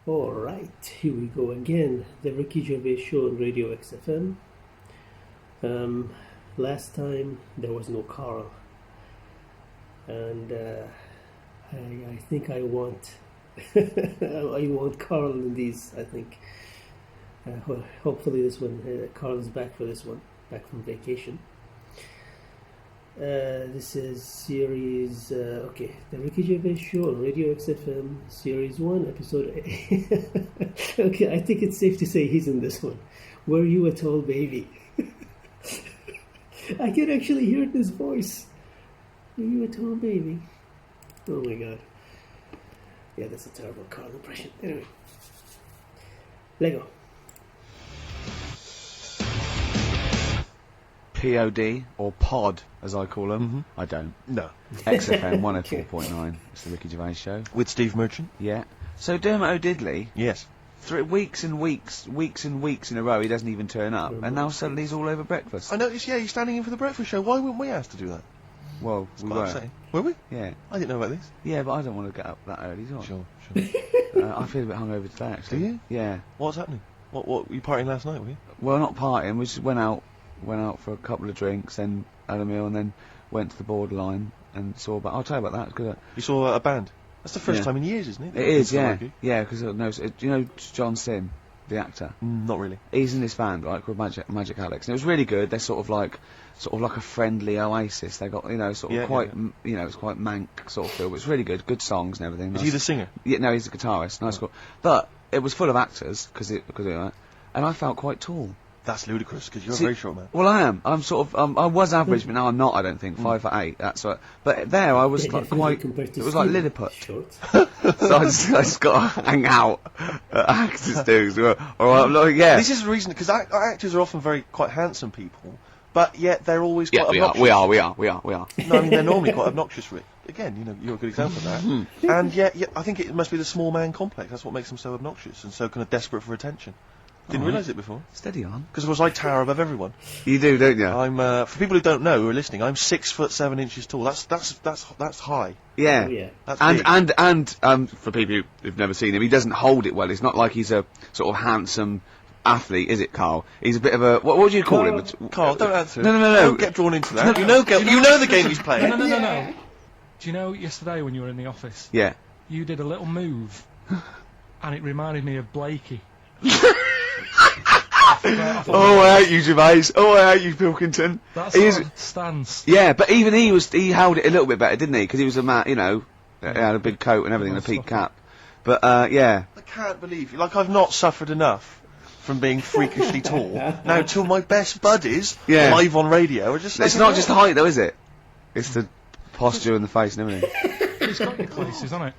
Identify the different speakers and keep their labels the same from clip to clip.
Speaker 1: Alright, here we go again. The Ricky Gervais Show on Radio XFM. Last time there was no Karl. And I think I want I want Karl in these, I think. Hopefully this one, Karl is back for this one, back from vacation. This is series, the Ricky Gervais Show on Radio XFM, series 1, episode 8. Okay, I think it's safe to say he's in this one. Were you a tall baby? I can actually hear his voice. Were you a tall baby? Oh my god. Yeah, that's a terrible Karl impression. Anyway. Lego.
Speaker 2: POD, or pod, as I call them.
Speaker 3: Mm-hmm.
Speaker 2: I don't.
Speaker 3: No.
Speaker 2: XFM 104.9. It's the Ricky Gervais Show.
Speaker 3: With Steve Merchant?
Speaker 2: Yeah. So Dermot O'Diddley,
Speaker 3: Yes.
Speaker 2: 3 weeks and weeks in a row, he doesn't even turn up, and now suddenly he's all over breakfast.
Speaker 3: I noticed, yeah, you're standing in for the breakfast show. Why weren't we asked to do that?
Speaker 2: Well, we
Speaker 3: Quite
Speaker 2: were.
Speaker 3: upsetting. Were we?
Speaker 2: Yeah.
Speaker 3: I didn't know about this.
Speaker 2: Yeah, but I don't want to get up that early, do I?
Speaker 3: Sure.
Speaker 2: I feel a bit hungover today, actually.
Speaker 3: Do you?
Speaker 2: Yeah.
Speaker 3: What's happening? What were you partying last night, were you?
Speaker 2: Well, not partying, we just went out for a couple of drinks, then had a meal, and then went to the Borderline and saw about... I'll tell you about that, it's good.
Speaker 3: You saw a band? That's the first
Speaker 2: Yeah.
Speaker 3: time in years, isn't it?
Speaker 2: It is, yeah. Yeah, because, do you know John Sim, the actor?
Speaker 3: Not really.
Speaker 2: He's in this band, right, called Magic Alex, and it was really good. They're sort of like a friendly Oasis. They got, it's quite mank sort of feel, but it's really good. Good songs and everything.
Speaker 3: Is he the singer?
Speaker 2: Yeah, no, he's a guitarist. Nice, cool. But it was full of actors because of that, and I felt quite tall.
Speaker 3: That's ludicrous, because you're a very short man.
Speaker 2: Well, I am. I'm sort of. I was average, but now I'm not. I don't think 5'8". That's what. But there, I was like quite. It was like Lilliput. So I just got to hang out at actors do. Yeah.
Speaker 3: This is the reason, because actors are often quite handsome people, but yet they're always quite obnoxious.
Speaker 2: We are.
Speaker 3: No, I mean, they're normally quite obnoxious, Rick. Again, you're a good example of that. And yet, I think it must be the small man complex. That's what makes them so obnoxious and so kind of desperate for attention. Didn't realise it before.
Speaker 2: Steady on.
Speaker 3: Because of course I tower above everyone.
Speaker 2: You do, don't you?
Speaker 3: I'm for people who don't know, who are listening, I'm 6'7" tall. That's high.
Speaker 2: Yeah.
Speaker 1: Oh, yeah.
Speaker 3: That's
Speaker 2: and for people who've never seen him, he doesn't hold it well. It's not like he's a sort of handsome athlete, is it, Karl? He's a bit of a what do you call him?
Speaker 3: Karl, don't answer.
Speaker 2: No.
Speaker 3: Don't get drawn into that. You know the game he's playing.
Speaker 4: No. Do you know yesterday when you were in the office?
Speaker 2: Yeah.
Speaker 4: You did a little move, and it reminded me of Blakey.
Speaker 2: Oh, I hate you, Gervais. Oh, I hate you, Pilkington.
Speaker 4: That's our stance.
Speaker 2: Yeah, but even he held it a little bit better, didn't he? Because he was a man, he had a big coat and everything, and a peak cap. But, yeah.
Speaker 3: I can't believe you. Like, I've not suffered enough from being freakishly tall. Now, till my best buddies, live on radio, are just...
Speaker 2: It's not just height, though, is it? It's the posture and the face and everything.
Speaker 4: It's got your places, hasn't it?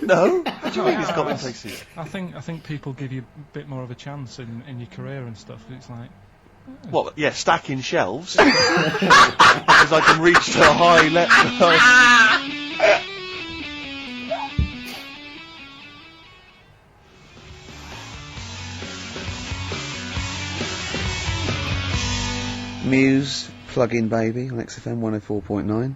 Speaker 3: No? What do you mean it's got places?
Speaker 4: I think people give you a bit more of a chance in your career and stuff. It's like...
Speaker 3: What, yeah, stacking shelves? Because I can reach to a high level.
Speaker 2: Muse, Plug-in Baby on XFM 104.9.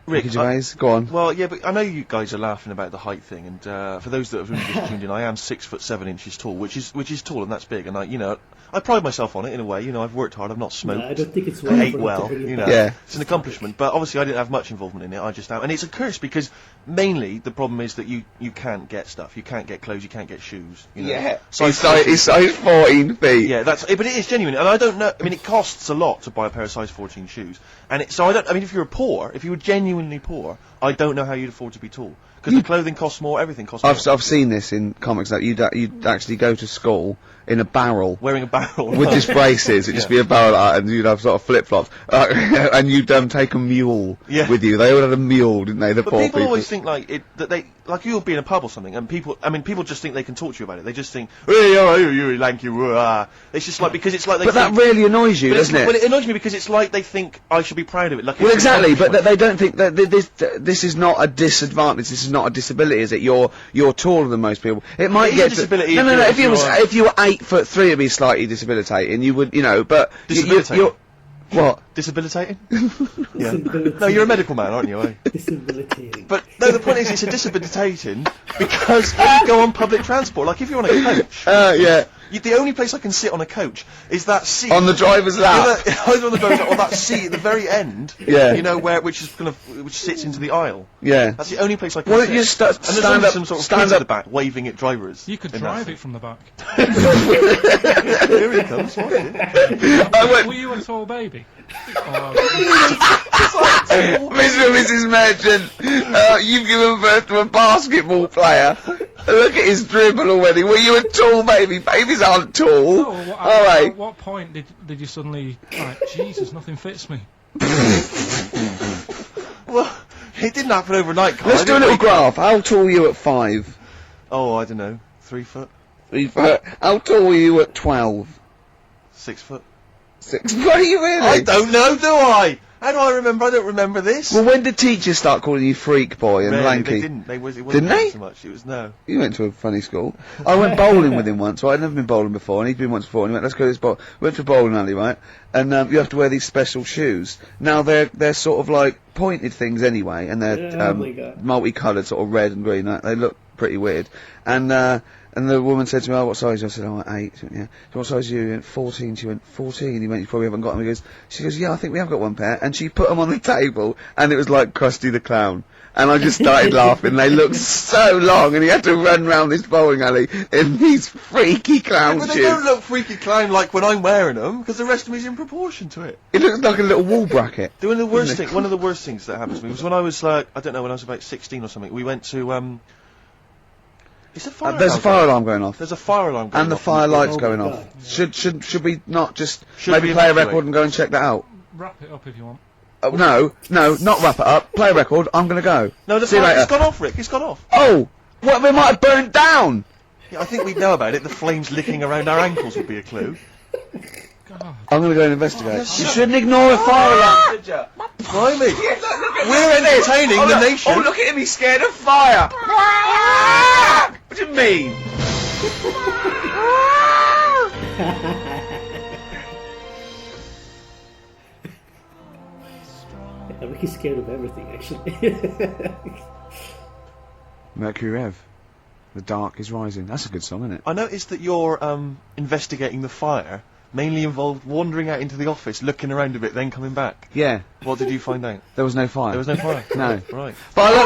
Speaker 3: Rick,
Speaker 2: Gervais, go on.
Speaker 3: Well, yeah, but I know you guys are laughing about the height thing, and for those that have only just tuned in, I am 6'7" tall, which is tall, and that's big, and I pride myself on it in a way. I've worked hard, I've not smoked.
Speaker 1: No, I don't think it's
Speaker 3: I ate well, it's an accomplishment. But obviously, I didn't have much involvement in it. I just am, and it's a curse because mainly the problem is that you can't get stuff, you can't get clothes, you can't get shoes.
Speaker 2: Yeah, he's size 14 feet.
Speaker 3: Yeah, but it is genuine, and I don't know. I mean, it costs a lot to buy a pair of size 14 shoes, and if you were genuinely poor, I don't know how you'd afford to be tall. Because the clothing costs more, everything costs more.
Speaker 2: I've seen this in comics that you'd actually go to school in a barrel.
Speaker 3: Wearing a barrel.
Speaker 2: With just braces, it'd just be a barrel like that, and you'd have sort of flip-flops. And you'd take a mule with you. They all had a mule, didn't they, the poor people?
Speaker 3: People always think like you'll be in a pub or something, and people just think they can talk to you about it. They just think, hey, oh, you lanky, It's just like, because it's like they
Speaker 2: But that really annoys you, doesn't it?
Speaker 3: Well, it annoys me because it's like they think I should be proud of it. Like,
Speaker 2: well, exactly, but they don't think that this is not a disadvantage, this is not a disability, is it? You're taller than most people. It might get
Speaker 3: disability.
Speaker 2: No. If you were 8'3", it'd be slightly debilitating. You would, but
Speaker 3: disabilitating.
Speaker 2: What?
Speaker 3: Disabilitating? Yeah. No, you're a medical man, aren't you? Eh?
Speaker 1: Disabilitating.
Speaker 3: But no, the point is, it's a disabilitating because when you go on public transport, like if you're on a coach,
Speaker 2: Yeah.
Speaker 3: the only place I can sit on a coach is that seat
Speaker 2: On the driver's lap.
Speaker 3: either on the driver's lap or that seat at the very end.
Speaker 2: Yeah.
Speaker 3: You know which sits into the aisle.
Speaker 2: Yeah.
Speaker 3: That's the only place I can
Speaker 2: Why
Speaker 3: sit.
Speaker 2: don't you
Speaker 3: and there's
Speaker 2: stand
Speaker 3: only
Speaker 2: up?
Speaker 3: some sort of
Speaker 2: Stand
Speaker 3: kids at
Speaker 2: up.
Speaker 3: the back waving at drivers.
Speaker 4: You could
Speaker 3: in
Speaker 4: drive
Speaker 3: that
Speaker 4: it from the back.
Speaker 3: Here he comes. Watch it.
Speaker 4: Were you a tall baby?
Speaker 2: Mr. and Mrs. Merchant, you've given birth to a basketball player. Look at his dribble already. Were you a tall baby? Babies aren't tall.
Speaker 4: At what point did you suddenly, like, Jesus, nothing fits me?
Speaker 3: Well, it didn't happen overnight, Karl.
Speaker 2: Let's do a little graph. How tall were you at 5?
Speaker 3: Oh, I don't know. 3 foot?
Speaker 2: 3 foot. How tall were you at 12?
Speaker 3: 6 foot?
Speaker 2: 6. Were you really?
Speaker 3: I don't know, do I? How do I remember? I don't remember this.
Speaker 2: Well, when did teachers start calling you freak boy and
Speaker 3: Rarely,
Speaker 2: lanky?
Speaker 3: they didn't. It wasn't
Speaker 2: Didn't they?
Speaker 3: so much. It was no.
Speaker 2: You went to a funny school. I went bowling with him once. Well, I'd never been bowling before, and he'd been once before. And he went, "Let's go to this bowl." We went to a bowling alley, right? And you have to wear these special shoes. Now they're sort of like pointed things anyway, and they're
Speaker 1: Oh my God.
Speaker 2: multicoloured, sort of red and green. They look pretty weird. And the woman said to me, "Oh, what size?" I said, "Oh, 8." She went, "Yeah." "So what size are you?" He went, 14. She went, 14. He went, "You probably haven't got them." She goes, "Yeah, I think we have got one pair." And she put them on the table, and it was like Krusty the Clown. And I just started laughing. They looked so long, and he had to run round this bowling alley in these freaky clown
Speaker 3: But
Speaker 2: shoes.
Speaker 3: they don't look freaky clown like when I'm wearing them, because the rest of me's in proportion to it.
Speaker 2: It looks like a little wall bracket.
Speaker 3: One of the worst things that happened to me was when I was like, I don't know, when I was about 16 or something. We went to Is there fire
Speaker 2: There's a
Speaker 3: alarm
Speaker 2: fire
Speaker 3: going
Speaker 2: alarm going off.
Speaker 3: There's a fire alarm going
Speaker 2: And the
Speaker 3: off.
Speaker 2: fire lights
Speaker 1: Oh my
Speaker 2: going
Speaker 1: God.
Speaker 2: off. Should we not just
Speaker 3: Should
Speaker 2: maybe
Speaker 3: we
Speaker 2: play a
Speaker 3: evacuate?
Speaker 2: record and go and check that out?
Speaker 4: Wrap it up if you want.
Speaker 2: Oh, no, not wrap it up. Play a record. I'm gonna go.
Speaker 3: No, the
Speaker 2: See you
Speaker 3: fire,
Speaker 2: later.
Speaker 3: it's gone off, Rick. It's gone off.
Speaker 2: Oh, what? We might have burned down.
Speaker 3: Yeah, I think we'd know about it. The flames licking around our ankles would be a clue.
Speaker 4: God.
Speaker 2: I'm gonna go and investigate. You shouldn't ignore a fire alarm, should you?
Speaker 3: Blimey. We're entertaining the nation.
Speaker 2: Oh, look at him. He's scared of fire. What do you mean?
Speaker 1: Ricky's scared of everything, actually.
Speaker 2: Mercury Rev. The dark is rising. That's a good song, isn't it?
Speaker 3: I noticed that you're investigating the fire mainly involved wandering out into the office, looking around a bit, then coming back.
Speaker 2: Yeah.
Speaker 3: What did you find out?
Speaker 2: There was no fire.
Speaker 3: There was no fire.
Speaker 2: No.
Speaker 3: Right.
Speaker 2: But I love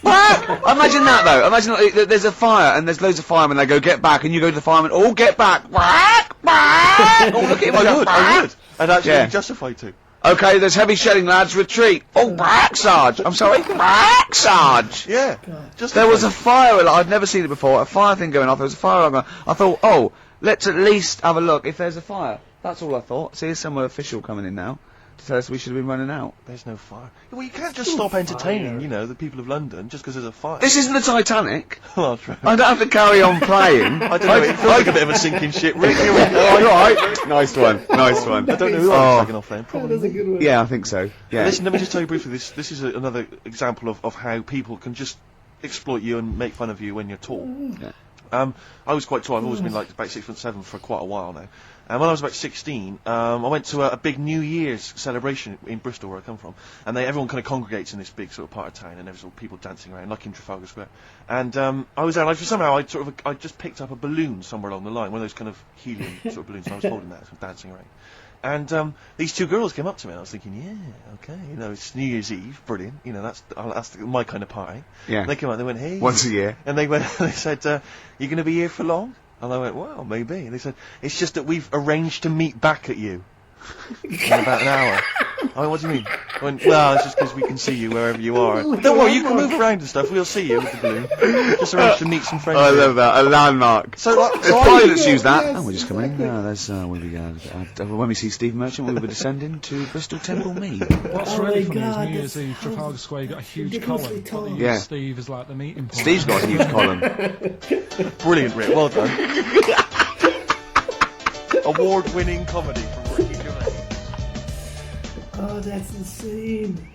Speaker 2: that. Imagine that though. Imagine that there's a fire and there's loads of firemen. They go, "Get back," and you go to the firemen. "All get back." Oh, look at him.
Speaker 3: I would. I'd actually
Speaker 2: Yeah.
Speaker 3: be justified to.
Speaker 2: Okay, there's heavy shelling, lads. Retreat. Oh, back, Sarge. I'm sorry. Back, Sarge.
Speaker 3: Yeah.
Speaker 2: There was a fire alarm. I'd never seen it before. A fire thing going off. There was a fire alarm going. I thought, oh, let's at least have a look if there's a fire. That's all I thought. See, there's some official coming in now to tell us we should have been running out.
Speaker 3: There's no fire. Well, you can't just stop entertaining, you know, the people of London just because there's a fire.
Speaker 2: This isn't the Titanic.
Speaker 3: Oh, true.
Speaker 2: I don't have to carry on playing.
Speaker 3: I don't know, it feels like a bit of a sinking ship. Rick, here we go.
Speaker 2: Oh, you're right. Nice one. Nice one.
Speaker 3: I don't know who I was taking off then. Probably.
Speaker 1: That's a good one.
Speaker 2: Yeah, I think so. Yeah.
Speaker 3: Listen, let me just tell you briefly, this is another example of how people can just exploit you and make fun of you when you're tall.
Speaker 2: Yeah.
Speaker 3: I was quite tall. I've always been like about 6'7" for quite a while now. And when I was about 16, I went to a big New Year's celebration in Bristol, where I come from. And everyone kind of congregates in this big sort of part of town, and there's all people dancing around, like in Trafalgar Square. And I was there, and somehow I just picked up a balloon somewhere along the line, one of those kind of helium sort of balloons, and I was holding that, sort of dancing around. And these two girls came up to me, and I was thinking, yeah, okay, you know, it's New Year's Eve, brilliant, you know, that's my kind of party.
Speaker 2: Yeah.
Speaker 3: And they came out, they went, hey.
Speaker 2: Once a year.
Speaker 3: And they said, you going to be here for long? And I went, well, maybe. And they said, it's just that we've arranged to meet back at you in about an hour. I went, what do you mean? I went, well, it's just because we can see you wherever you are. Don't worry, you can move around and stuff. We'll see you with the balloon. Just arranged to meet some friends.
Speaker 2: I
Speaker 3: here.
Speaker 2: love that. A landmark.
Speaker 3: So, like,
Speaker 2: The pilots use that. Oh, we're just coming in. There's, when we see Steve Merchant, we'll be descending to Bristol Temple Mead.
Speaker 4: What's
Speaker 1: Oh
Speaker 4: really
Speaker 1: my
Speaker 4: funny
Speaker 1: God,
Speaker 4: is New Year's
Speaker 1: that's
Speaker 4: Eve, Trafalgar Square, you got a huge
Speaker 1: ridiculously
Speaker 4: column.
Speaker 1: tall.
Speaker 4: But they use
Speaker 2: Yeah.
Speaker 4: Steve as like the meeting point.
Speaker 2: Steve's got a huge column.
Speaker 3: brilliant, Rick. Well done. Award-winning comedy from Ricky Gervais.
Speaker 1: Oh, that's insane.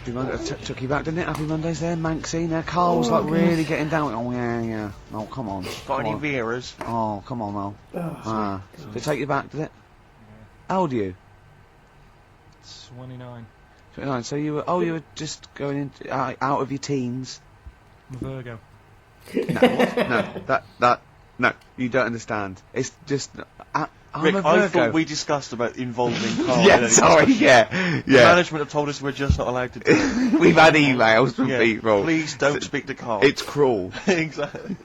Speaker 2: Happy Monday. Took you back, didn't it? Happy Mondays there, Manxie. Now Karl's like really getting down. Oh yeah. Oh come on.
Speaker 3: Got any Veras?
Speaker 2: Oh come on, Mel.
Speaker 1: Oh,
Speaker 2: Did it take you back? Did it? How old are you?
Speaker 4: 29.
Speaker 2: 29. So you were just going into out of your teens.
Speaker 4: I'm a Virgo.
Speaker 2: No, you don't understand. It's just. I'm
Speaker 3: Rick,
Speaker 2: a
Speaker 3: I
Speaker 2: Virgo.
Speaker 3: thought we discussed about involving Karl.
Speaker 2: Yeah, sorry, yeah.
Speaker 3: Management have told us we're just not allowed to do it.
Speaker 2: We've had emails from people.
Speaker 3: Please don't speak to Karl.
Speaker 2: It's cruel.
Speaker 3: Exactly.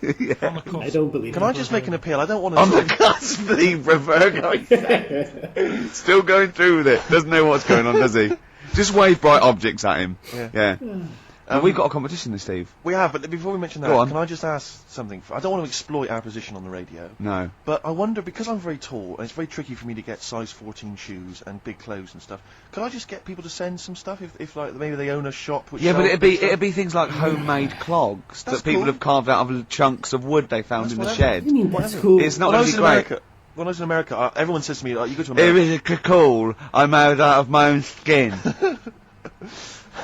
Speaker 4: On the cusp.
Speaker 1: I don't believe.
Speaker 3: Can I just make an appeal? I don't want to.
Speaker 2: On the cusp, the Virgo. Still going through with it. Doesn't know what's going on, does he? Just wave bright objects at him. Yeah. We've got a competition, Steve.
Speaker 3: We have, but before we mention
Speaker 2: Go
Speaker 3: that,
Speaker 2: on.
Speaker 3: can I just ask something? I don't want to exploit our position on the radio.
Speaker 2: No.
Speaker 3: But I wonder, because I'm very tall, and it's very tricky for me to get size 14 shoes and big clothes and stuff, could I just get people to send some stuff if like, maybe they own a shop which
Speaker 2: Yeah, but
Speaker 3: sells
Speaker 2: it'd be things like homemade clogs
Speaker 3: That's
Speaker 2: that people
Speaker 3: cool.
Speaker 2: have carved out of chunks of wood they found
Speaker 3: That's
Speaker 2: in the
Speaker 3: whatever.
Speaker 2: shed.
Speaker 1: I mean, that's cool.
Speaker 2: It's not
Speaker 3: When I
Speaker 2: going
Speaker 3: was
Speaker 2: to
Speaker 3: in
Speaker 2: be great.
Speaker 3: America, when I was in America, everyone says to me, like, you go to
Speaker 2: It
Speaker 3: America.
Speaker 2: is a cool. I made out of my own skin.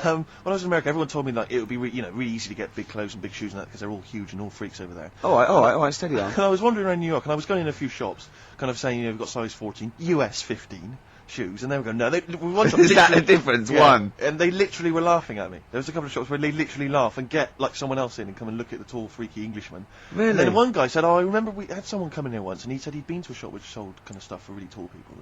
Speaker 3: When I was in America, everyone told me like it would be really easy to get big clothes and big shoes and that because they're all huge and all freaks over there.
Speaker 2: all right, steady on.
Speaker 3: And I was wandering around New York and I was going in a few shops, kind of saying, we've got size 14, US 15 shoes, and they were going, no,
Speaker 2: Is that the difference? One.
Speaker 3: And they literally were laughing at me. There was a couple of shops where they literally laugh and get like someone else in and come and look at the tall, freaky Englishman.
Speaker 2: Really?
Speaker 3: And then one guy said, I remember we had someone come in here once, and he said he'd been to a shop which sold kind of stuff for really tall people,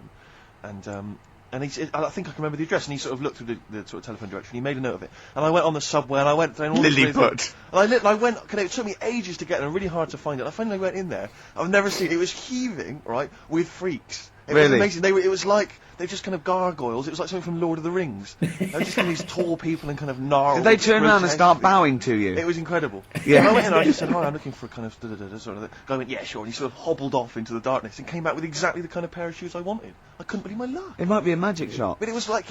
Speaker 3: and he said, I think I can remember the address, and he sort of looked through the sort of telephone direction, he made a note of it, and I went on the subway, and I went down all the
Speaker 2: Lilliput.
Speaker 3: and I went, it took me ages to get there, really hard to find it, I finally went in there, I've never seen, it was heaving, right, with freaks. It was
Speaker 2: Really?
Speaker 3: amazing. It was like, they're just kind of gargoyles, it was like something from Lord of the Rings. They were just kind of these tall people and kind of gnarled.
Speaker 2: Did they turn around and
Speaker 3: grotesque
Speaker 2: start
Speaker 3: things.
Speaker 2: bowing to you?
Speaker 3: It was incredible.
Speaker 2: Yeah.
Speaker 3: And I went in and I just said, hi, I'm looking for kind of da-da-da-da sort of thing. Guy went, yeah, sure. And he sort of hobbled off into the darkness and came back with exactly the kind of pair of shoes I wanted. I couldn't believe my luck.
Speaker 2: It might be a magic shop.
Speaker 3: But it was like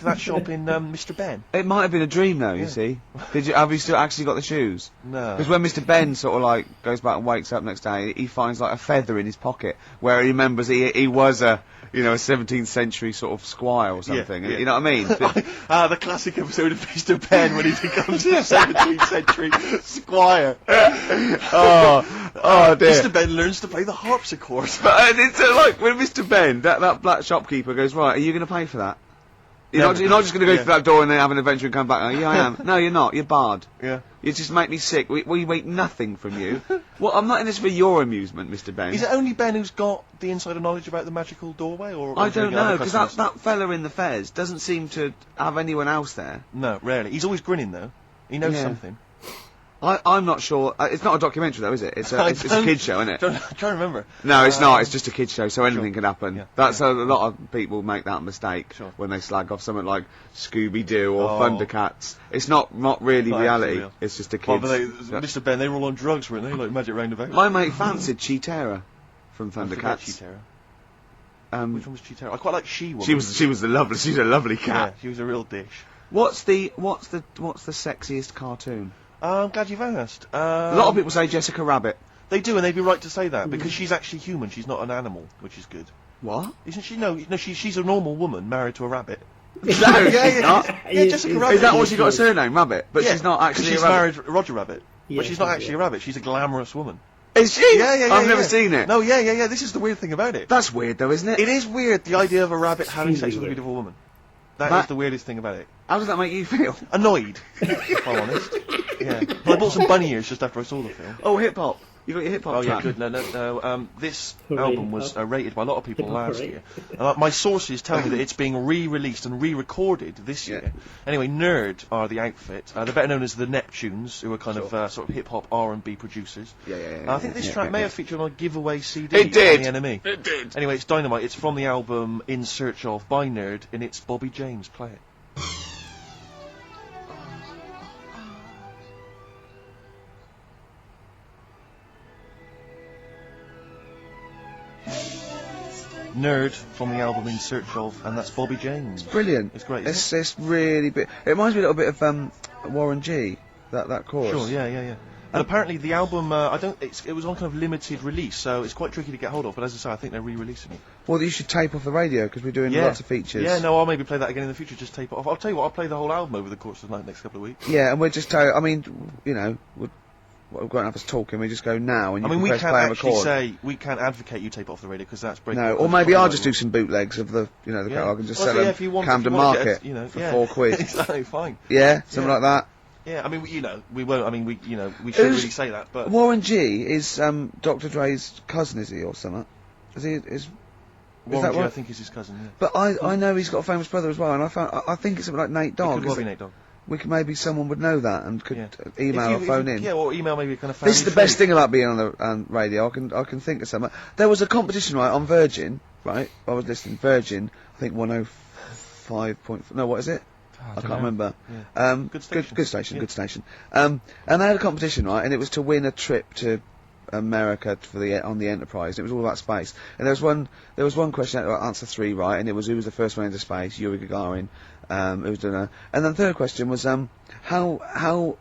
Speaker 3: that shop in Mr. Ben.
Speaker 2: It might have been a dream, though. You
Speaker 3: Yeah.
Speaker 2: see. Have you still actually got the shoes?
Speaker 3: No.
Speaker 2: Because when Mr. Ben sort of like goes back and wakes up next day, he finds like a feather in his pocket where he remembers he was a 17th century sort of squire or something.
Speaker 3: Yeah.
Speaker 2: You know what I mean?
Speaker 3: The classic episode of Mr. Ben when he becomes a 17th century squire.
Speaker 2: oh dear.
Speaker 3: Mr. Ben learns to play the harpsichord.
Speaker 2: But it's like when Mr. Ben, that black shopkeeper goes, right, are you going to pay for that? You're not just going to go through that door and then have an adventure and come back. Oh, yeah, I am. No, you're not. You're barred.
Speaker 3: Yeah.
Speaker 2: You just make me sick. We wait nothing from you. Well, I'm not in this for your amusement, Mr. Ben.
Speaker 3: Is it only Ben who's got the insider knowledge about the magical doorway, or
Speaker 2: I
Speaker 3: is there
Speaker 2: don't
Speaker 3: any other
Speaker 2: know, because
Speaker 3: customers?
Speaker 2: that fella in the fez doesn't seem to have anyone else there.
Speaker 3: No, rarely. He's always grinning though. He knows
Speaker 2: Yeah.
Speaker 3: something.
Speaker 2: I'm not sure. It's not a documentary though, is it? It's a kid's show, isn't it?
Speaker 3: I'm trying to remember.
Speaker 2: No, it's not. It's just a kid's show, so anything
Speaker 3: Sure.
Speaker 2: can happen.
Speaker 3: Yeah.
Speaker 2: That's a lot of people make that mistake
Speaker 3: Sure.
Speaker 2: when they slag off something like Scooby-Doo or
Speaker 3: Oh.
Speaker 2: Thundercats. It's not really
Speaker 3: Not
Speaker 2: reality.
Speaker 3: actually real.
Speaker 2: It's just a
Speaker 3: Oh,
Speaker 2: kid's.
Speaker 3: but Mr. Ben, they were all on drugs, weren't they? Like Magic Roundabout.
Speaker 2: My mate fancied Cheetara from
Speaker 3: I forget
Speaker 2: Thundercats.
Speaker 3: Cheetara. Which one was Cheetara? I quite like She-Woman.
Speaker 2: She was a lovely
Speaker 3: Yeah,
Speaker 2: cat.
Speaker 3: she was a real dish.
Speaker 2: What's the sexiest cartoon?
Speaker 3: I'm glad you've asked.
Speaker 2: A lot of people say Jessica Rabbit.
Speaker 3: They do, and they'd be right to say that, because she's actually human, she's not an animal, which is good.
Speaker 2: What?
Speaker 3: Isn't she? No, she's a normal woman married to a rabbit.
Speaker 2: No, she's not.
Speaker 3: Yeah, Jessica Rabbit.
Speaker 2: Is that what she got a surname, Rabbit? But
Speaker 3: Yeah,
Speaker 2: she's not
Speaker 3: 'cause
Speaker 2: actually
Speaker 3: she's
Speaker 2: a rabbit.
Speaker 3: married Roger Rabbit.
Speaker 1: Yeah,
Speaker 3: But she's not
Speaker 1: she's-
Speaker 3: actually a rabbit, she's a glamorous woman.
Speaker 2: Is she?
Speaker 3: Yeah.
Speaker 2: I've never seen it.
Speaker 3: No, yeah. This is the weird thing about it.
Speaker 2: That's weird though, isn't it?
Speaker 3: It is weird, the idea of a rabbit having sex with a
Speaker 1: weird.
Speaker 3: beautiful woman. That
Speaker 2: That-
Speaker 3: is the weirdest thing about it.
Speaker 2: How does that make you feel?
Speaker 3: Annoyed, if I'm honest. Yeah. But I bought some bunny ears just after I saw the film.
Speaker 2: Oh, hip hop. You got your hip hop
Speaker 3: Oh yeah,
Speaker 2: track.
Speaker 3: good. No. This
Speaker 1: Hooray,
Speaker 3: album was
Speaker 1: hip-hop.
Speaker 3: rated by a lot of people
Speaker 1: Hip-hop
Speaker 3: last
Speaker 1: hooray.
Speaker 3: year. My sources tell me that it's being re-released and re-recorded this
Speaker 2: Yeah.
Speaker 3: year. Anyway, Nerd are the outfit. They're better known as the Neptunes, who are kind of sort of hip-hop R&B producers.
Speaker 2: Yeah.
Speaker 3: I think this track may have featured on a giveaway CD.
Speaker 2: It did.
Speaker 3: On the Enemy.
Speaker 2: It did.
Speaker 3: Anyway, it's Dynamite. It's from the album In Search Of by Nerd, and it's Bobby James. Play it. Nerd from the album In Search Of, and that's Bobby James.
Speaker 2: Brilliant.
Speaker 3: It's great, isn't
Speaker 2: It's really bit. It reminds me a little bit of Warren G. That chorus.
Speaker 3: Sure, yeah. And apparently the album, it was on kind of limited release, so it's quite tricky to get hold of. But as I say, I think they're re-releasing it.
Speaker 2: Well, you should tape off the radio because we're doing lots of features.
Speaker 3: Yeah, no, I'll maybe play that again in the future. Just tape it off. I'll tell you what, I'll play the whole album over the course of the next couple of weeks.
Speaker 2: Yeah, and we'll just tell. I mean, you know, we're going to have us talking. We just go now, and you can
Speaker 3: we
Speaker 2: press
Speaker 3: can't
Speaker 2: play and
Speaker 3: actually
Speaker 2: record.
Speaker 3: say we can't advocate you tape it off the radio because that's breaking.
Speaker 2: No, or maybe I'll just do some bootlegs of the, you know, the catalog and just sell them Camden Market for £4.
Speaker 3: Exactly, fine.
Speaker 2: Yeah, something like that.
Speaker 3: Yeah, I mean, we won't. I mean, we shouldn't really say that, but
Speaker 2: Warren G is Dr. Dre's cousin, is he, or something? Is
Speaker 3: Warren
Speaker 2: that
Speaker 3: G,
Speaker 2: right?
Speaker 3: I think is his cousin. Yeah.
Speaker 2: But I know he's got a famous brother as well, and I think it's something like Nate Dogg.
Speaker 3: It could well be Nate Dogg.
Speaker 2: We could maybe someone would know that and could email or phone in.
Speaker 3: Yeah, or email maybe kind of family.
Speaker 2: This is the best thing about being on the radio. I can think of something. There was a competition on Virgin, right? I was listening Virgin. I think 105. No, what is it? I can't remember.
Speaker 3: Yeah. Good station.
Speaker 2: Good station. And they had a competition, right? And it was to win a trip to America on the Enterprise. It was all about space. And there was one question that answer 3 right, and it was who was the first one into space? Yuri Gagarin. Who was doing that? And then the third question was how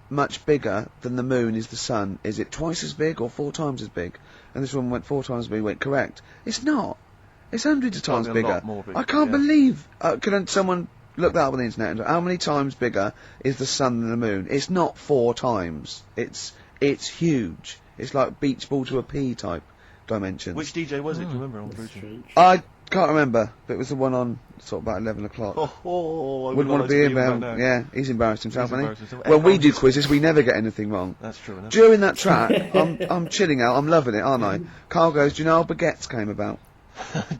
Speaker 2: much bigger than the moon is the sun? Is it twice as big or 4 times as big? And this one went 4 times as big. Went correct. It's not. It's hundreds of times bigger.
Speaker 3: A lot more big,
Speaker 2: I can't believe. Can someone look that up on the internet and how many times bigger is the sun than the moon? It's not 4 times. It's huge. It's like beach ball to a pea type dimensions.
Speaker 3: Which DJ was it? Do you remember on Virgin?
Speaker 2: I can't remember, but it was the one on sort of about 11 o'clock.
Speaker 3: I
Speaker 2: wouldn't want to be him. Yeah, he's embarrassed himself, isn't he? When we do quizzes, we never get anything wrong.
Speaker 3: That's true enough.
Speaker 2: During that track, I'm chilling out, I'm loving it, aren't I? Karl goes, do you know how baguettes came about?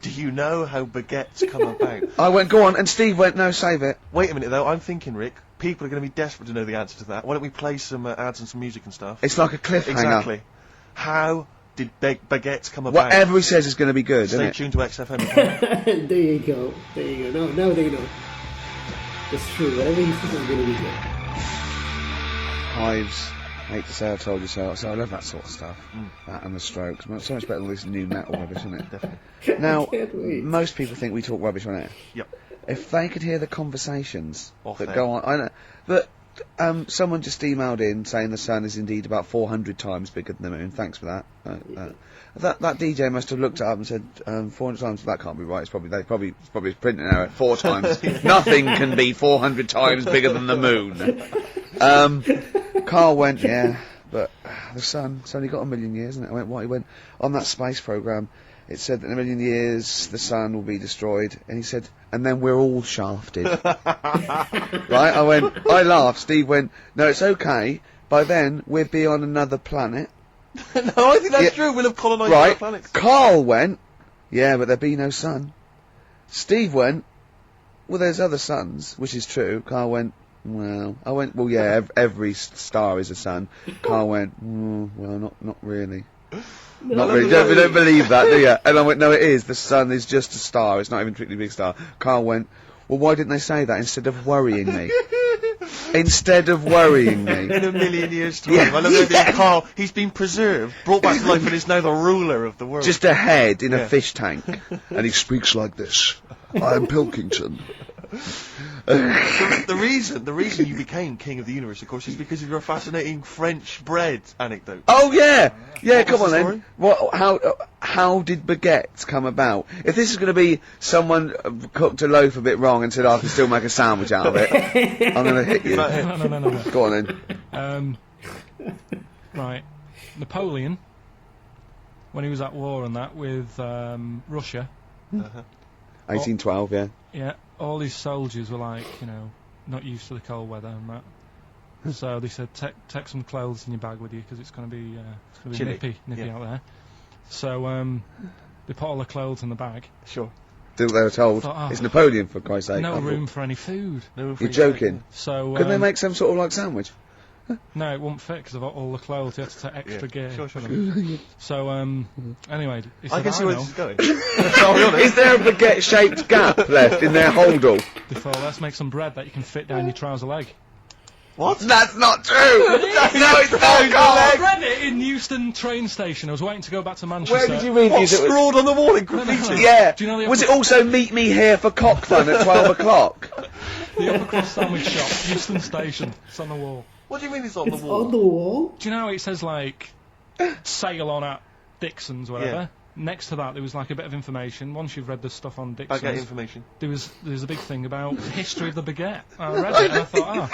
Speaker 3: Do you know how baguettes come about?
Speaker 2: I went, go on, and Steve went, no, save it.
Speaker 3: Wait a minute though, I'm thinking, Rick, people are going to be desperate to know the answer to that. Why don't we play some ads and some music and stuff?
Speaker 2: It's like a cliffhanger.
Speaker 3: Exactly. How did baguettes come about?
Speaker 2: Whatever he says is going to be good, isn't it?
Speaker 3: Stay tuned to XFM.
Speaker 1: There you go. Now they know. It's true. Whatever he says is going to be good.
Speaker 2: Hives. Hate to say I told you so. So I love that sort of stuff. That and the Strokes. It's so much better than this new metal rubbish, isn't it?
Speaker 3: Definitely.
Speaker 2: Now, most people think we talk rubbish on air.
Speaker 3: Yep.
Speaker 2: If they could hear the conversations
Speaker 3: Off
Speaker 2: that
Speaker 3: air.
Speaker 2: go on, I know, but someone just emailed in saying the sun is indeed about 400 times bigger than the moon. Thanks for that. That DJ must have looked it up and said 400 times. That can't be right. It's probably a printing error. 4 times. Nothing can be 400 times bigger than the moon. Karl went, yeah, but the sun, it's only got 1 million years, isn't it? I went, what? He went, on that space program, it said that in 1 million years the sun will be destroyed, and he said, and then we're all shafted. Right? I laughed. Steve went, no, it's okay. By then we'll be on another planet.
Speaker 3: No, I think that's true. We'll have colonised other planets.
Speaker 2: Karl went, yeah, but there'll be no sun. Steve went, well, there's other suns, which is true. Karl went, well, I went, well, yeah, every star is a sun. Karl went, well, not really. Not really. You don't believe that, do you? And I went, no, it is. The sun is just a star. It's not even a particularly big star. Karl went, well, why didn't they say that instead of worrying me? Instead of worrying me.
Speaker 3: In 1 million years' time. Yeah. I love that Karl, he's been preserved, brought back to life, and is now the ruler of the world.
Speaker 2: Just a head in a fish tank. And he speaks like this. I'm Pilkington.
Speaker 3: The reason you became king of the universe, of course, is because of your fascinating French bread anecdote.
Speaker 2: Oh yeah, come on
Speaker 3: the
Speaker 2: then. What? How did baguettes come about? If this is going to be someone cooked a loaf a bit wrong and said, I can still make a sandwich out of it, I'm going to hit you.
Speaker 4: No.
Speaker 2: Go on
Speaker 4: then. Right, Napoleon, when he was at war and that with Russia.
Speaker 2: 1812, yeah.
Speaker 4: Yeah, all his soldiers were like, not used to the cold weather and that. So they said, take some clothes in your bag with you because it's going to be nippy out there. So they put all the clothes in the bag.
Speaker 3: Sure.
Speaker 2: Did what they were told. It's Napoleon, for Christ's sake.
Speaker 4: No room for any food.
Speaker 2: You're joking.
Speaker 4: So
Speaker 2: couldn't they make some sort of like sandwich?
Speaker 4: No, it wouldn't fit because of all the clothes. You had to take extra gear.
Speaker 3: Sure.
Speaker 4: So anyway, he
Speaker 3: I
Speaker 4: said,
Speaker 3: can see where this is going.
Speaker 2: Is there a baguette-shaped gap left in their holdall?
Speaker 4: They thought, let's make some bread that you can fit down your trouser leg.
Speaker 2: What? That's not true! No, it's not, Karl!
Speaker 4: I read it in Euston train station. I was waiting to go back to Manchester.
Speaker 2: Where did you read
Speaker 3: What, scrawled on the wall in graffiti?
Speaker 4: No.
Speaker 2: Yeah.
Speaker 4: Do you know the
Speaker 2: Was it also meet me here for cock fun at 12 o'clock?
Speaker 4: The upper cross sandwich shop, Euston station. It's on the wall.
Speaker 3: What do you mean it's on the
Speaker 1: It's
Speaker 3: wall?
Speaker 1: on the wall?
Speaker 4: Do you know how it says, like, sail on at Dixon's, whatever?
Speaker 3: Yeah.
Speaker 4: Next to that, there was, like, a bit of information. Once you've read the stuff on Dixon's...
Speaker 3: Baguette information.
Speaker 4: There was a big thing about the history of the baguette. I read it, and I thought,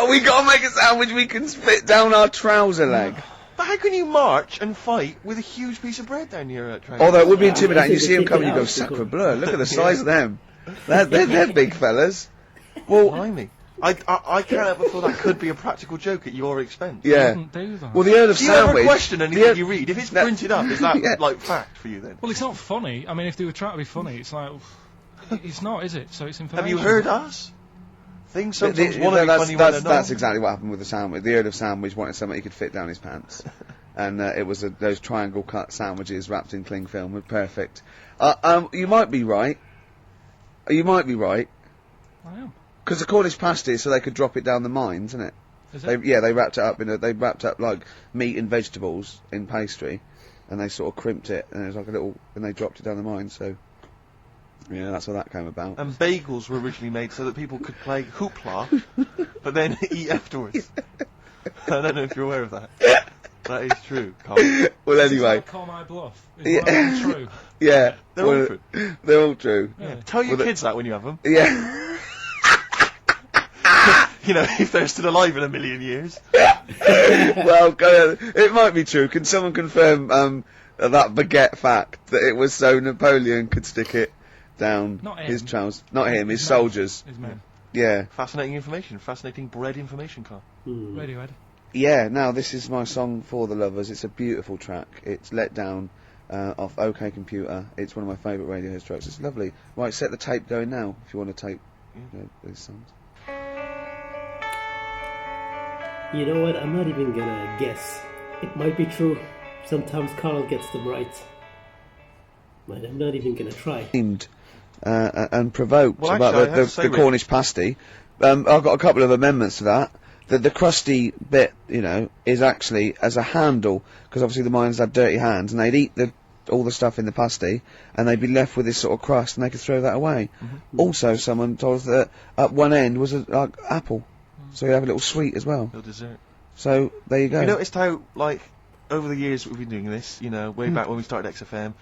Speaker 2: we got to make a sandwich we can spit down our trouser leg.
Speaker 3: But how can you march and fight with a huge piece of bread down your trouser?
Speaker 2: Although it would be intimidating. You see them coming, you go, sacre bleu, look at the size of them. They're big fellas. Well,
Speaker 3: Blimey. I can't help but feel that could be a practical joke at your expense.
Speaker 2: yeah.
Speaker 4: Wouldn't do that.
Speaker 2: Well, the Earl of
Speaker 3: Do you ever
Speaker 2: Sandwich...
Speaker 3: question anything you read? If it's printed up, is that,
Speaker 2: Yeah.
Speaker 3: like, fact for you then?
Speaker 4: Well, it's not funny. I mean, if they were trying to be funny, it's like... It's not, is it? So it's information.
Speaker 3: Have you heard us? Things sometimes want to be funny when they're not.
Speaker 2: That's exactly what happened with the sandwich. The Earl of Sandwich wanted something he could fit down his pants. And it was those triangle cut sandwiches wrapped in cling film were perfect. You might be right. You might be right.
Speaker 4: I am.
Speaker 2: Because the Cornish pasty, so they could drop it down the mines, isn't it?
Speaker 4: Is it?
Speaker 2: They wrapped it up they wrapped up like meat and vegetables in pastry, and they sort of crimped it, and it was like a little, and they dropped it down the mine. So, yeah, that's how that came about.
Speaker 3: And bagels were originally made so that people could play hoopla, but then eat afterwards. I don't know if you're aware of that. That is true, Karl.
Speaker 2: Well, anyway.
Speaker 4: Call my bluff. Is that true?
Speaker 2: Yeah.
Speaker 3: They're all true.
Speaker 2: They're all true.
Speaker 4: Yeah.
Speaker 3: Tell your kids that when you have them.
Speaker 2: Yeah.
Speaker 3: You know, if they're still alive in a million years.
Speaker 2: Well, it might be true. Can someone confirm that baguette fact that it was so Napoleon could stick it down
Speaker 4: Not him.
Speaker 2: his trousers? Not him, his
Speaker 4: men.
Speaker 2: soldiers.
Speaker 4: His men.
Speaker 2: Yeah.
Speaker 3: Fascinating information. Fascinating bread information, Karl.
Speaker 4: Radiohead.
Speaker 2: Yeah, now this is my song for the lovers. It's a beautiful track. It's Let Down off OK Computer. It's one of my favourite Radiohead tracks. It's lovely. Right, set the tape going now if you want to tape these songs.
Speaker 1: You know what? I'm not even gonna guess. It might be true. Sometimes Karl gets them right. But I'm not even gonna try.
Speaker 2: And provoked
Speaker 3: Well,
Speaker 2: about
Speaker 3: actually, I have to say,
Speaker 2: the Cornish pasty. I've got a couple of amendments to that. The crusty bit, you know, is actually as a handle, because obviously the miners had dirty hands, and they'd eat all the stuff in the pasty, and they'd be left with this sort of crust, and they could throw that away. Also, someone told us that at one end was a apple, so you have a little sweet as well.
Speaker 3: Little dessert.
Speaker 2: So there you go.
Speaker 3: You noticed how, like, over the years we've been doing this, you know, way back when we started XFM,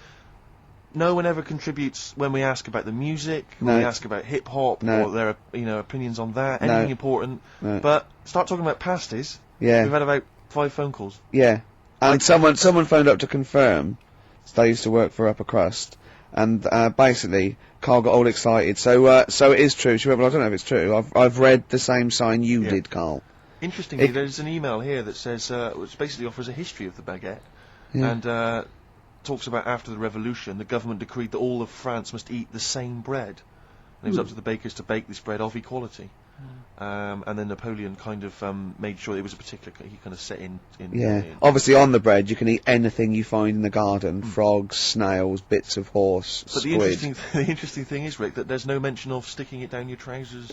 Speaker 3: no one ever contributes when we ask about the music, when we ask about hip-hop, or their, you know, opinions on that, anything important. But start talking about pasties.
Speaker 2: Yeah.
Speaker 3: We've had about 5 phone calls.
Speaker 2: Yeah. And someone phoned up to confirm. They used to work for Upper Crust, and basically Karl got all excited. So it is true. She went, well, I don't know if it's true. I've read the same sign you did, Karl.
Speaker 3: Interestingly, there's an email here that says, which basically offers a history of the baguette, and talks about after the revolution, the government decreed that all of France must eat the same bread. And it was up to the bakers to bake this bread of equality. And then Napoleon kind of made sure it was a particular, he kind of set in
Speaker 2: Obviously on the bread you can eat anything you find in the garden, frogs, snails, bits of horse,
Speaker 3: but
Speaker 2: squid.
Speaker 3: the interesting thing is, Rick, that there's no mention of sticking it down your trousers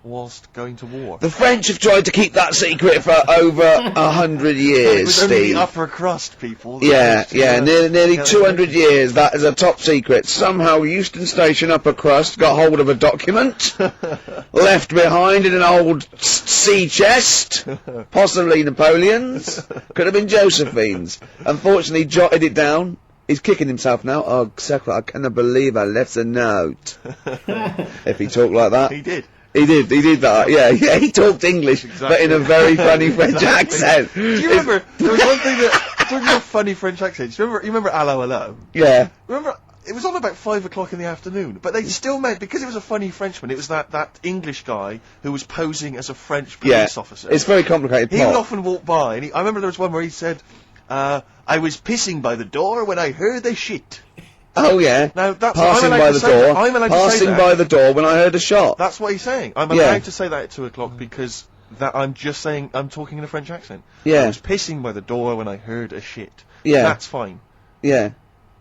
Speaker 3: whilst going to war.
Speaker 2: The French have tried to keep that secret for over 100 years,
Speaker 3: It was only
Speaker 2: Steve.
Speaker 3: the upper crust people.
Speaker 2: Nearly 200 years, that is a top secret. Somehow Euston Station upper crust got hold of a document, left behind in an old sea chest, possibly Napoleon's, could have been Josephine's. Unfortunately, jotted it down. He's kicking himself now. Oh, Sacre, I cannot believe I left a note. If he talked like that.
Speaker 3: He did.
Speaker 2: He did that, yeah, he talked English, but in a very funny French accent.
Speaker 3: Do you remember, there was one thing that, talking about funny French accents, you remember Allo Allo?
Speaker 2: Yeah.
Speaker 3: Remember, it was on about 5 o'clock in the afternoon, but they still meant, because it was a funny Frenchman, it was that English guy who was posing as a French police officer.
Speaker 2: It's very complicated plot.
Speaker 3: He would often walk by, and I remember there was one where he said, I was pissing by the door when I heard a shit.
Speaker 2: Oh yeah.
Speaker 3: Now that's
Speaker 2: passing by the door.
Speaker 3: I'm allowed
Speaker 2: passing
Speaker 3: to say that.
Speaker 2: by the door when I heard a shot.
Speaker 3: That's what he's saying. I'm allowed to say that at 2 o'clock because I'm just saying I'm talking in a French accent.
Speaker 2: Yeah.
Speaker 3: I was pissing by the door when I heard a shit.
Speaker 2: Yeah.
Speaker 3: That's fine.
Speaker 2: Yeah.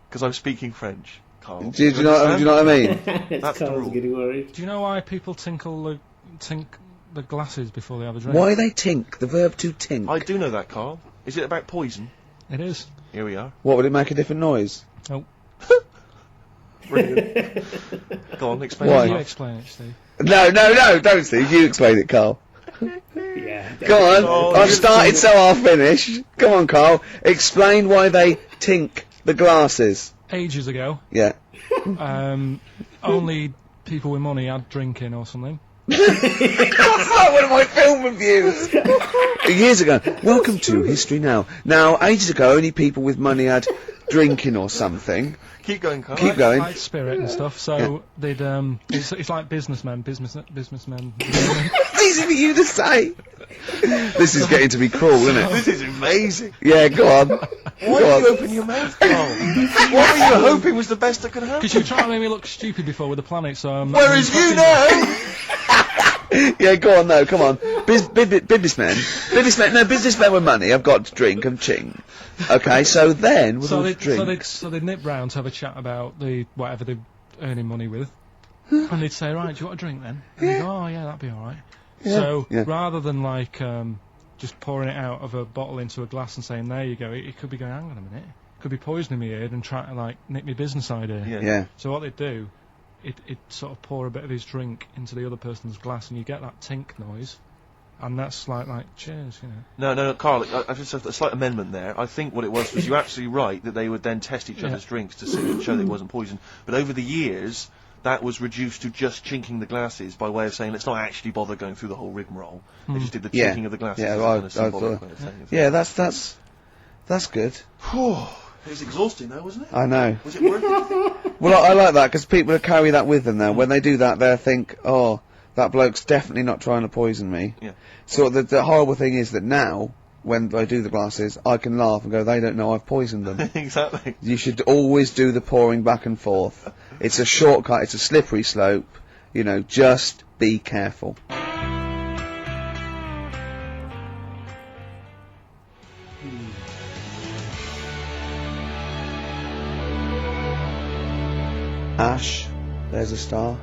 Speaker 3: Because I'm speaking French, Karl.
Speaker 2: Do you know what I mean?
Speaker 3: That's the rule.
Speaker 1: Getting worried.
Speaker 4: Do you know why people tink the glasses before they have a drink?
Speaker 2: Why they tink? The verb to tink.
Speaker 3: I do know that, Karl. Is it about poison?
Speaker 4: It is.
Speaker 3: Here we are.
Speaker 2: What, would it make a different noise?
Speaker 4: Oh.
Speaker 3: Brilliant. Go on, explain
Speaker 2: Why?
Speaker 3: it.
Speaker 4: You explain it, Steve.
Speaker 2: No, don't Steve. You explain it, Karl.
Speaker 1: Yeah.
Speaker 2: Go on. I've started, so I'll finish. Come on, Karl. Explain why they tink the glasses.
Speaker 4: Ages ago,
Speaker 2: Yeah.
Speaker 4: only people with money had drinking or something.
Speaker 2: That's like one of my film reviews. Years ago. Welcome to History Now. Now, ages ago, only people with money had drinking or something.
Speaker 3: Keep going, Karl.
Speaker 2: Keep going.
Speaker 4: Like spirit and stuff. So they'd it's like businessmen.
Speaker 2: Easy for you to say. This is getting to be cruel, isn't it?
Speaker 3: This is amazing.
Speaker 2: Yeah, go on.
Speaker 3: Why did you open your mouth, Karl? What were you hoping was the best that could happen?
Speaker 4: Because you were trying to make me look stupid before with the planet, so I'm...
Speaker 3: Whereas you know...
Speaker 2: Yeah, go on, no, come on. Businessmen with money have got to drink and ching. Okay, so then, with all the drink...
Speaker 4: So they'd nip round to have a chat about whatever they're earning money with, and they'd say, right, do you want a drink then? And they'd go, oh yeah, that'd be alright.
Speaker 2: Yeah.
Speaker 4: So, rather than like, just pouring it out of a bottle into a glass and saying, there you go, it could be going, hang on a minute, it could be poisoning me ear and trying to like nick my business idea.
Speaker 2: Yeah.
Speaker 4: So what they'd do, it'd sort of pour a bit of his drink into the other person's glass, and you get that tink noise, and that's like cheers, you know.
Speaker 3: No, Karl, I've just a slight amendment there. I think what it was you're absolutely right that they would then test each other's drinks to see and show that it wasn't poison. But over the years, that was reduced to just chinking the glasses by way of saying, let's not actually bother going through the whole rigmarole. They just did the chinking of the glasses.
Speaker 2: Yeah,
Speaker 3: as a kind of symbolic way of saying it.
Speaker 2: Yeah, that's good.
Speaker 3: It was exhausting though, wasn't it?
Speaker 2: I know.
Speaker 3: Was it worth it?
Speaker 2: Well, I like that, because people carry that with them now. When they do that, they'll think, oh, that bloke's definitely not trying to poison me.
Speaker 3: Yeah.
Speaker 2: So the horrible thing is that now, when I do the glasses, I can laugh and go, they don't know I've poisoned them.
Speaker 3: Exactly.
Speaker 2: You should always do the pouring back and forth. It's a shortcut, it's a slippery slope. You know, just be careful. Ash, there's a star.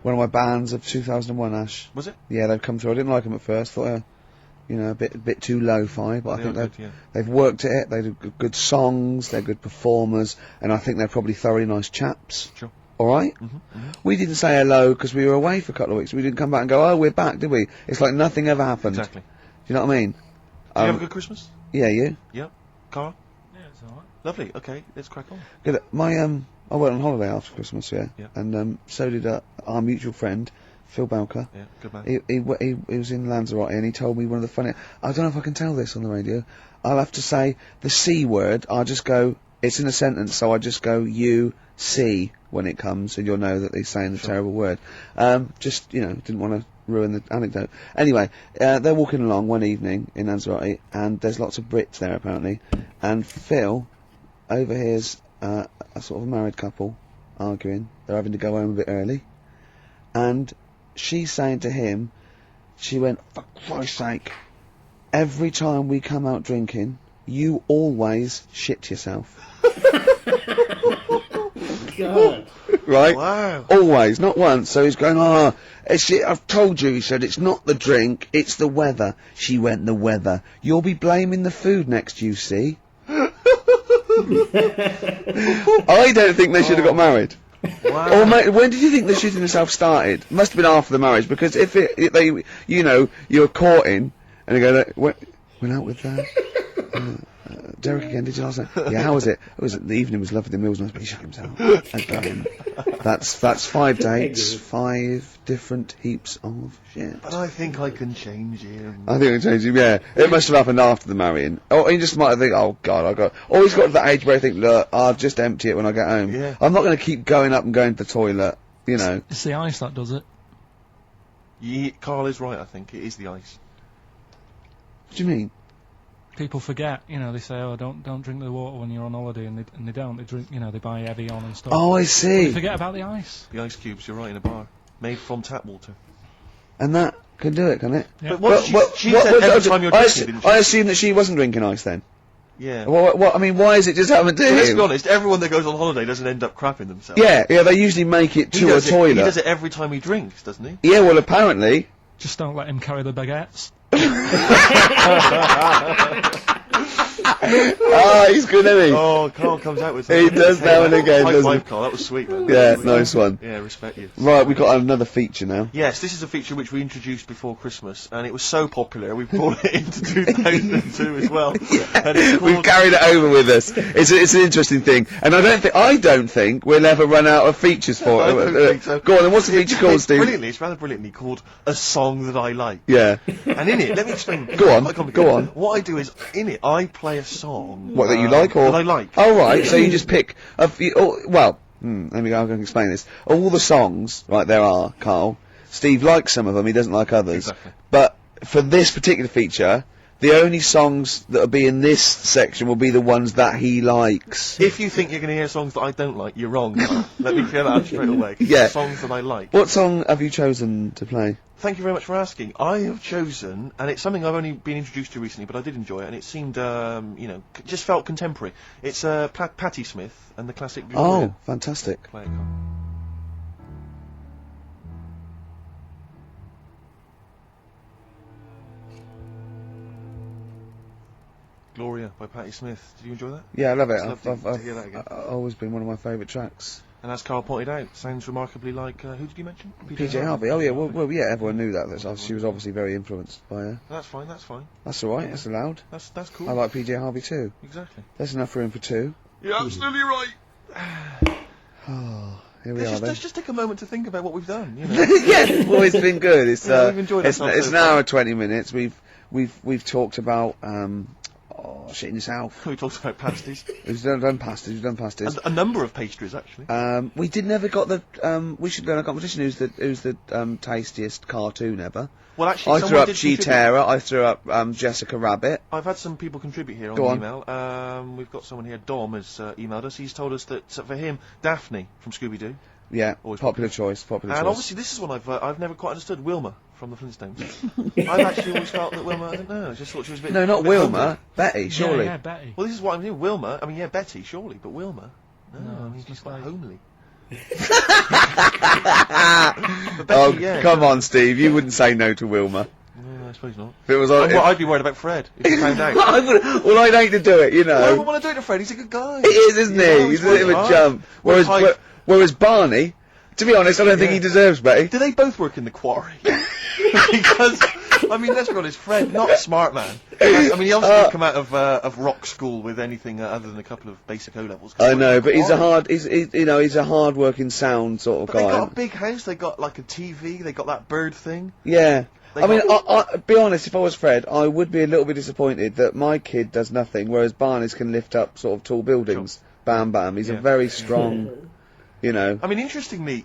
Speaker 2: One of my bands of 2001, Ash.
Speaker 3: Was it?
Speaker 2: Yeah, they've come through. I didn't like them at first. Thought, a bit too lo-fi, but I think they've worked at it. They do good songs. They're good performers, and I think they're probably thoroughly nice chaps.
Speaker 3: Sure.
Speaker 2: All right. We didn't say hello because we were away for a couple of weeks. We didn't come back and go, oh, we're back, did we? It's like nothing ever happened.
Speaker 3: Exactly.
Speaker 2: Do you know what I mean?
Speaker 3: Did you have a good Christmas?
Speaker 2: Yeah, you?
Speaker 3: Yeah. Karl?
Speaker 4: Yeah, it's alright.
Speaker 3: Lovely. Okay, let's crack on.
Speaker 2: Good. I went on holiday after Christmas, yeah. And so did our mutual friend, Phil Balker.
Speaker 3: Yeah, good man.
Speaker 2: He was in Lanzarote, and he told me one of the funny... I don't know if I can tell this on the radio. I'll have to say the C word. I'll just go... It's in a sentence, so I just go, you, see, when it comes, and you'll know that he's saying the terrible word. Just, didn't want to ruin the anecdote. Anyway, they're walking along one evening in Lanzarote, and there's lots of Brits there, apparently. And Phil overhears... a sort of a married couple arguing. They're having to go home a bit early, and she's saying to him, she went, for Christ's sake, every time we come out drinking, you always shit yourself.
Speaker 1: God.
Speaker 2: Right?
Speaker 3: Wow.
Speaker 2: Always, not once. So he's going, I've told you, he said, it's not the drink, it's the weather. She went, the weather. You'll be blaming the food next, you see. I don't think they should have got married.
Speaker 3: Wow.
Speaker 2: Or when did you think the shitting herself started? Must have been after the marriage, because if you're courting and they go, went out with Derek again, did you last night? Yeah, how was it? The evening was lovely, the meal was nice, but he shut himself. Again. That's 5 dates, 5 different heaps of shit.
Speaker 3: But I think I can change him.
Speaker 2: I think I can change him, yeah. It must have happened after the marrying. Or he just might have think, oh God, or he's got to that age where I think, look, I'll just empty it when I get home.
Speaker 3: Yeah.
Speaker 2: I'm not going to keep going up and going to the toilet, you know.
Speaker 4: It's the ice that does it.
Speaker 3: Karl is right, I think. It is the ice.
Speaker 2: What do you mean?
Speaker 4: People forget, they say, oh, don't drink the water when you're on holiday, and they don't. They drink, they buy Evian and stuff.
Speaker 2: Oh, I see.
Speaker 4: They forget about the ice.
Speaker 3: The ice cubes, you're right, in a bar. Made from tap water.
Speaker 2: And that can do it, can it?
Speaker 4: Yeah.
Speaker 3: But she said every time you're drinking, didn't she?
Speaker 2: I assume that she wasn't drinking ice then.
Speaker 3: Yeah.
Speaker 2: I mean, why is it just happened to him?
Speaker 3: Let's be honest, everyone that goes on holiday doesn't end up crapping themselves.
Speaker 2: Yeah, they usually make it to a toilet.
Speaker 3: He does it every time he drinks, doesn't he?
Speaker 2: Yeah, well, apparently.
Speaker 4: Just don't let him carry the baguettes.
Speaker 2: He's good, isn't he?
Speaker 3: Oh, Karl comes out with that.
Speaker 2: He does now and again,
Speaker 3: High
Speaker 2: doesn't
Speaker 3: five,
Speaker 2: he?
Speaker 3: Karl. That was sweet, man.
Speaker 2: Yeah, nice one.
Speaker 3: Yeah, respect you.
Speaker 2: Right, we've got another feature now.
Speaker 3: Yes, this is a feature which we introduced before Christmas, and it was so popular we brought it into 2002 as well. And it's
Speaker 2: We've carried it over with us. It's an interesting thing, and I don't think we'll ever run out of features for
Speaker 3: I
Speaker 2: it.
Speaker 3: don't think so.
Speaker 2: Go on, then. What's the feature called, Steve?
Speaker 3: It's rather brilliantly called A Song That I Like.
Speaker 2: Yeah.
Speaker 3: And in it, let me explain.
Speaker 2: Go on.
Speaker 3: What I do is, in it, I play a song.
Speaker 2: What, that you like, or?
Speaker 3: That I like.
Speaker 2: Oh, right, so you just pick let me go, I'm going to explain this. All the songs, right, there are, Karl. Steve likes some of them, he doesn't like others.
Speaker 3: Exactly.
Speaker 2: But for this particular feature, the only songs that will be in this section will be the ones that he likes.
Speaker 3: If you think you're going to hear songs that I don't like, you're wrong. Let me clear that up straight away.
Speaker 2: Yeah.
Speaker 3: Songs that I like.
Speaker 2: What song have you chosen to play?
Speaker 3: Thank you very much for asking. I have chosen, and it's something I've only been introduced to recently, but I did enjoy it, and it seemed, just felt contemporary. It's Patti Smith and the classic Gloria.
Speaker 2: Oh, fantastic.
Speaker 3: Play it, Karl. Gloria by Patti Smith. Did you enjoy that?
Speaker 2: Yeah, I love it.
Speaker 3: It's lovely to hear that again.
Speaker 2: I've always been one of my favourite tracks.
Speaker 3: And as Karl pointed out, sounds remarkably like, who did you mention?
Speaker 2: PJ Harvey. Oh yeah, well, yeah, everyone knew that. She was obviously very influenced by her.
Speaker 3: That's fine, that's fine.
Speaker 2: That's alright,
Speaker 3: Yeah.
Speaker 2: that's allowed.
Speaker 3: That's cool.
Speaker 2: I like PJ Harvey too.
Speaker 3: Exactly.
Speaker 2: There's enough room for two.
Speaker 3: You're absolutely right.
Speaker 2: Oh, here we are then.
Speaker 3: Let's just take a moment to think about what we've done, you know.
Speaker 2: Yeah, well, it's been good. It's
Speaker 3: we've enjoyed
Speaker 2: it's
Speaker 3: ourselves
Speaker 2: an
Speaker 3: so
Speaker 2: hour
Speaker 3: far.
Speaker 2: and 20 minutes. We've talked about shit in yourself.
Speaker 3: We talked about pasties.
Speaker 2: We've done pasties.
Speaker 3: And a number of pastries, actually.
Speaker 2: We never got the. We should learn a competition. Who's the tastiest cartoon ever?
Speaker 3: Well, actually,
Speaker 2: I threw up
Speaker 3: Cheetara.
Speaker 2: Cheetara. I threw up Jessica Rabbit.
Speaker 3: I've had some people contribute here on
Speaker 2: Go
Speaker 3: the
Speaker 2: on.
Speaker 3: email. We've got someone here, Dom, has emailed us. He's told us that for him, Daphne from Scooby-Doo.
Speaker 2: Yeah,
Speaker 3: Always
Speaker 2: popular choice. Popular
Speaker 3: And
Speaker 2: choice.
Speaker 3: obviously, this is one I've never quite understood. Wilma from the Flintstones. I've actually always felt that Wilma. I don't know. I just thought she was a bit.
Speaker 2: No, not
Speaker 3: a bit
Speaker 2: Wilma.
Speaker 3: homely.
Speaker 2: Betty, surely.
Speaker 4: Yeah, Betty.
Speaker 3: Well, this is what I'm doing. Wilma. I mean, yeah, Betty, surely, but Wilma. No,
Speaker 4: No,
Speaker 3: I mean,
Speaker 4: it's
Speaker 3: she's
Speaker 4: just
Speaker 3: quite
Speaker 4: like-
Speaker 3: homely.
Speaker 2: Oh,
Speaker 3: yeah.
Speaker 2: come on, Steve. You wouldn't say no to Wilma.
Speaker 3: No, I suppose not.
Speaker 2: If it was on.
Speaker 3: Well, I'd be worried about Fred if he found out.
Speaker 2: Well, I'd hate to do it, you know.
Speaker 3: I don't want to do it to Fred. He's a good guy.
Speaker 2: He is, isn't he? He's a bit of a jump. Whereas Barney, to be honest, I don't think he deserves Betty.
Speaker 3: Do they both work in the quarry? Because, I mean, let's be honest, Fred, not a smart man. I mean, he obviously didn't come out of rock school with anything other than a couple of basic O levels.
Speaker 2: I know, but he's a hard-working, sound sort of
Speaker 3: But
Speaker 2: guy.
Speaker 3: they got a big house. They got like a TV. They got that bird thing.
Speaker 2: Yeah.
Speaker 3: They
Speaker 2: I mean,
Speaker 3: got-
Speaker 2: I be honest, if I was Fred, I would be a little bit disappointed that my kid does nothing, whereas Barney's can lift up sort of tall buildings. Bam, bam. He's a
Speaker 3: Yeah.
Speaker 2: very strong, you know.
Speaker 3: I mean, interestingly,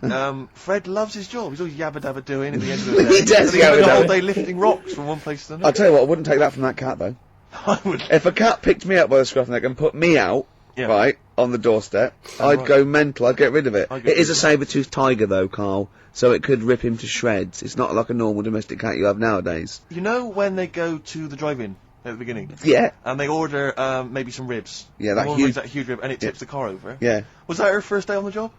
Speaker 3: Fred loves his job. He's always yabba dabba doing at the end of the day.
Speaker 2: He does
Speaker 3: And he's spent the whole
Speaker 2: yabba-dabba.
Speaker 3: day lifting rocks from one place to
Speaker 2: I'll
Speaker 3: another.
Speaker 2: tell you what, I wouldn't take that from that cat, though.
Speaker 3: I would.
Speaker 2: If a cat picked me up by the scruff neck and put me out,
Speaker 3: Yeah.
Speaker 2: right, on the doorstep,
Speaker 3: Oh,
Speaker 2: I'd
Speaker 3: right.
Speaker 2: go mental. I'd get rid of it.
Speaker 3: I'd get
Speaker 2: It is a
Speaker 3: rid of
Speaker 2: saber-toothed tiger, though, Karl, so it could rip him to shreds. It's not like a normal domestic cat you have nowadays.
Speaker 3: You know when they go to the drive-in at the beginning?
Speaker 2: Yeah,
Speaker 3: And they order maybe some ribs.
Speaker 2: Yeah, that
Speaker 3: The woman
Speaker 2: huge-
Speaker 3: brings that huge rib, and it tips the car over.
Speaker 2: yeah.
Speaker 3: Was that her first day on the job?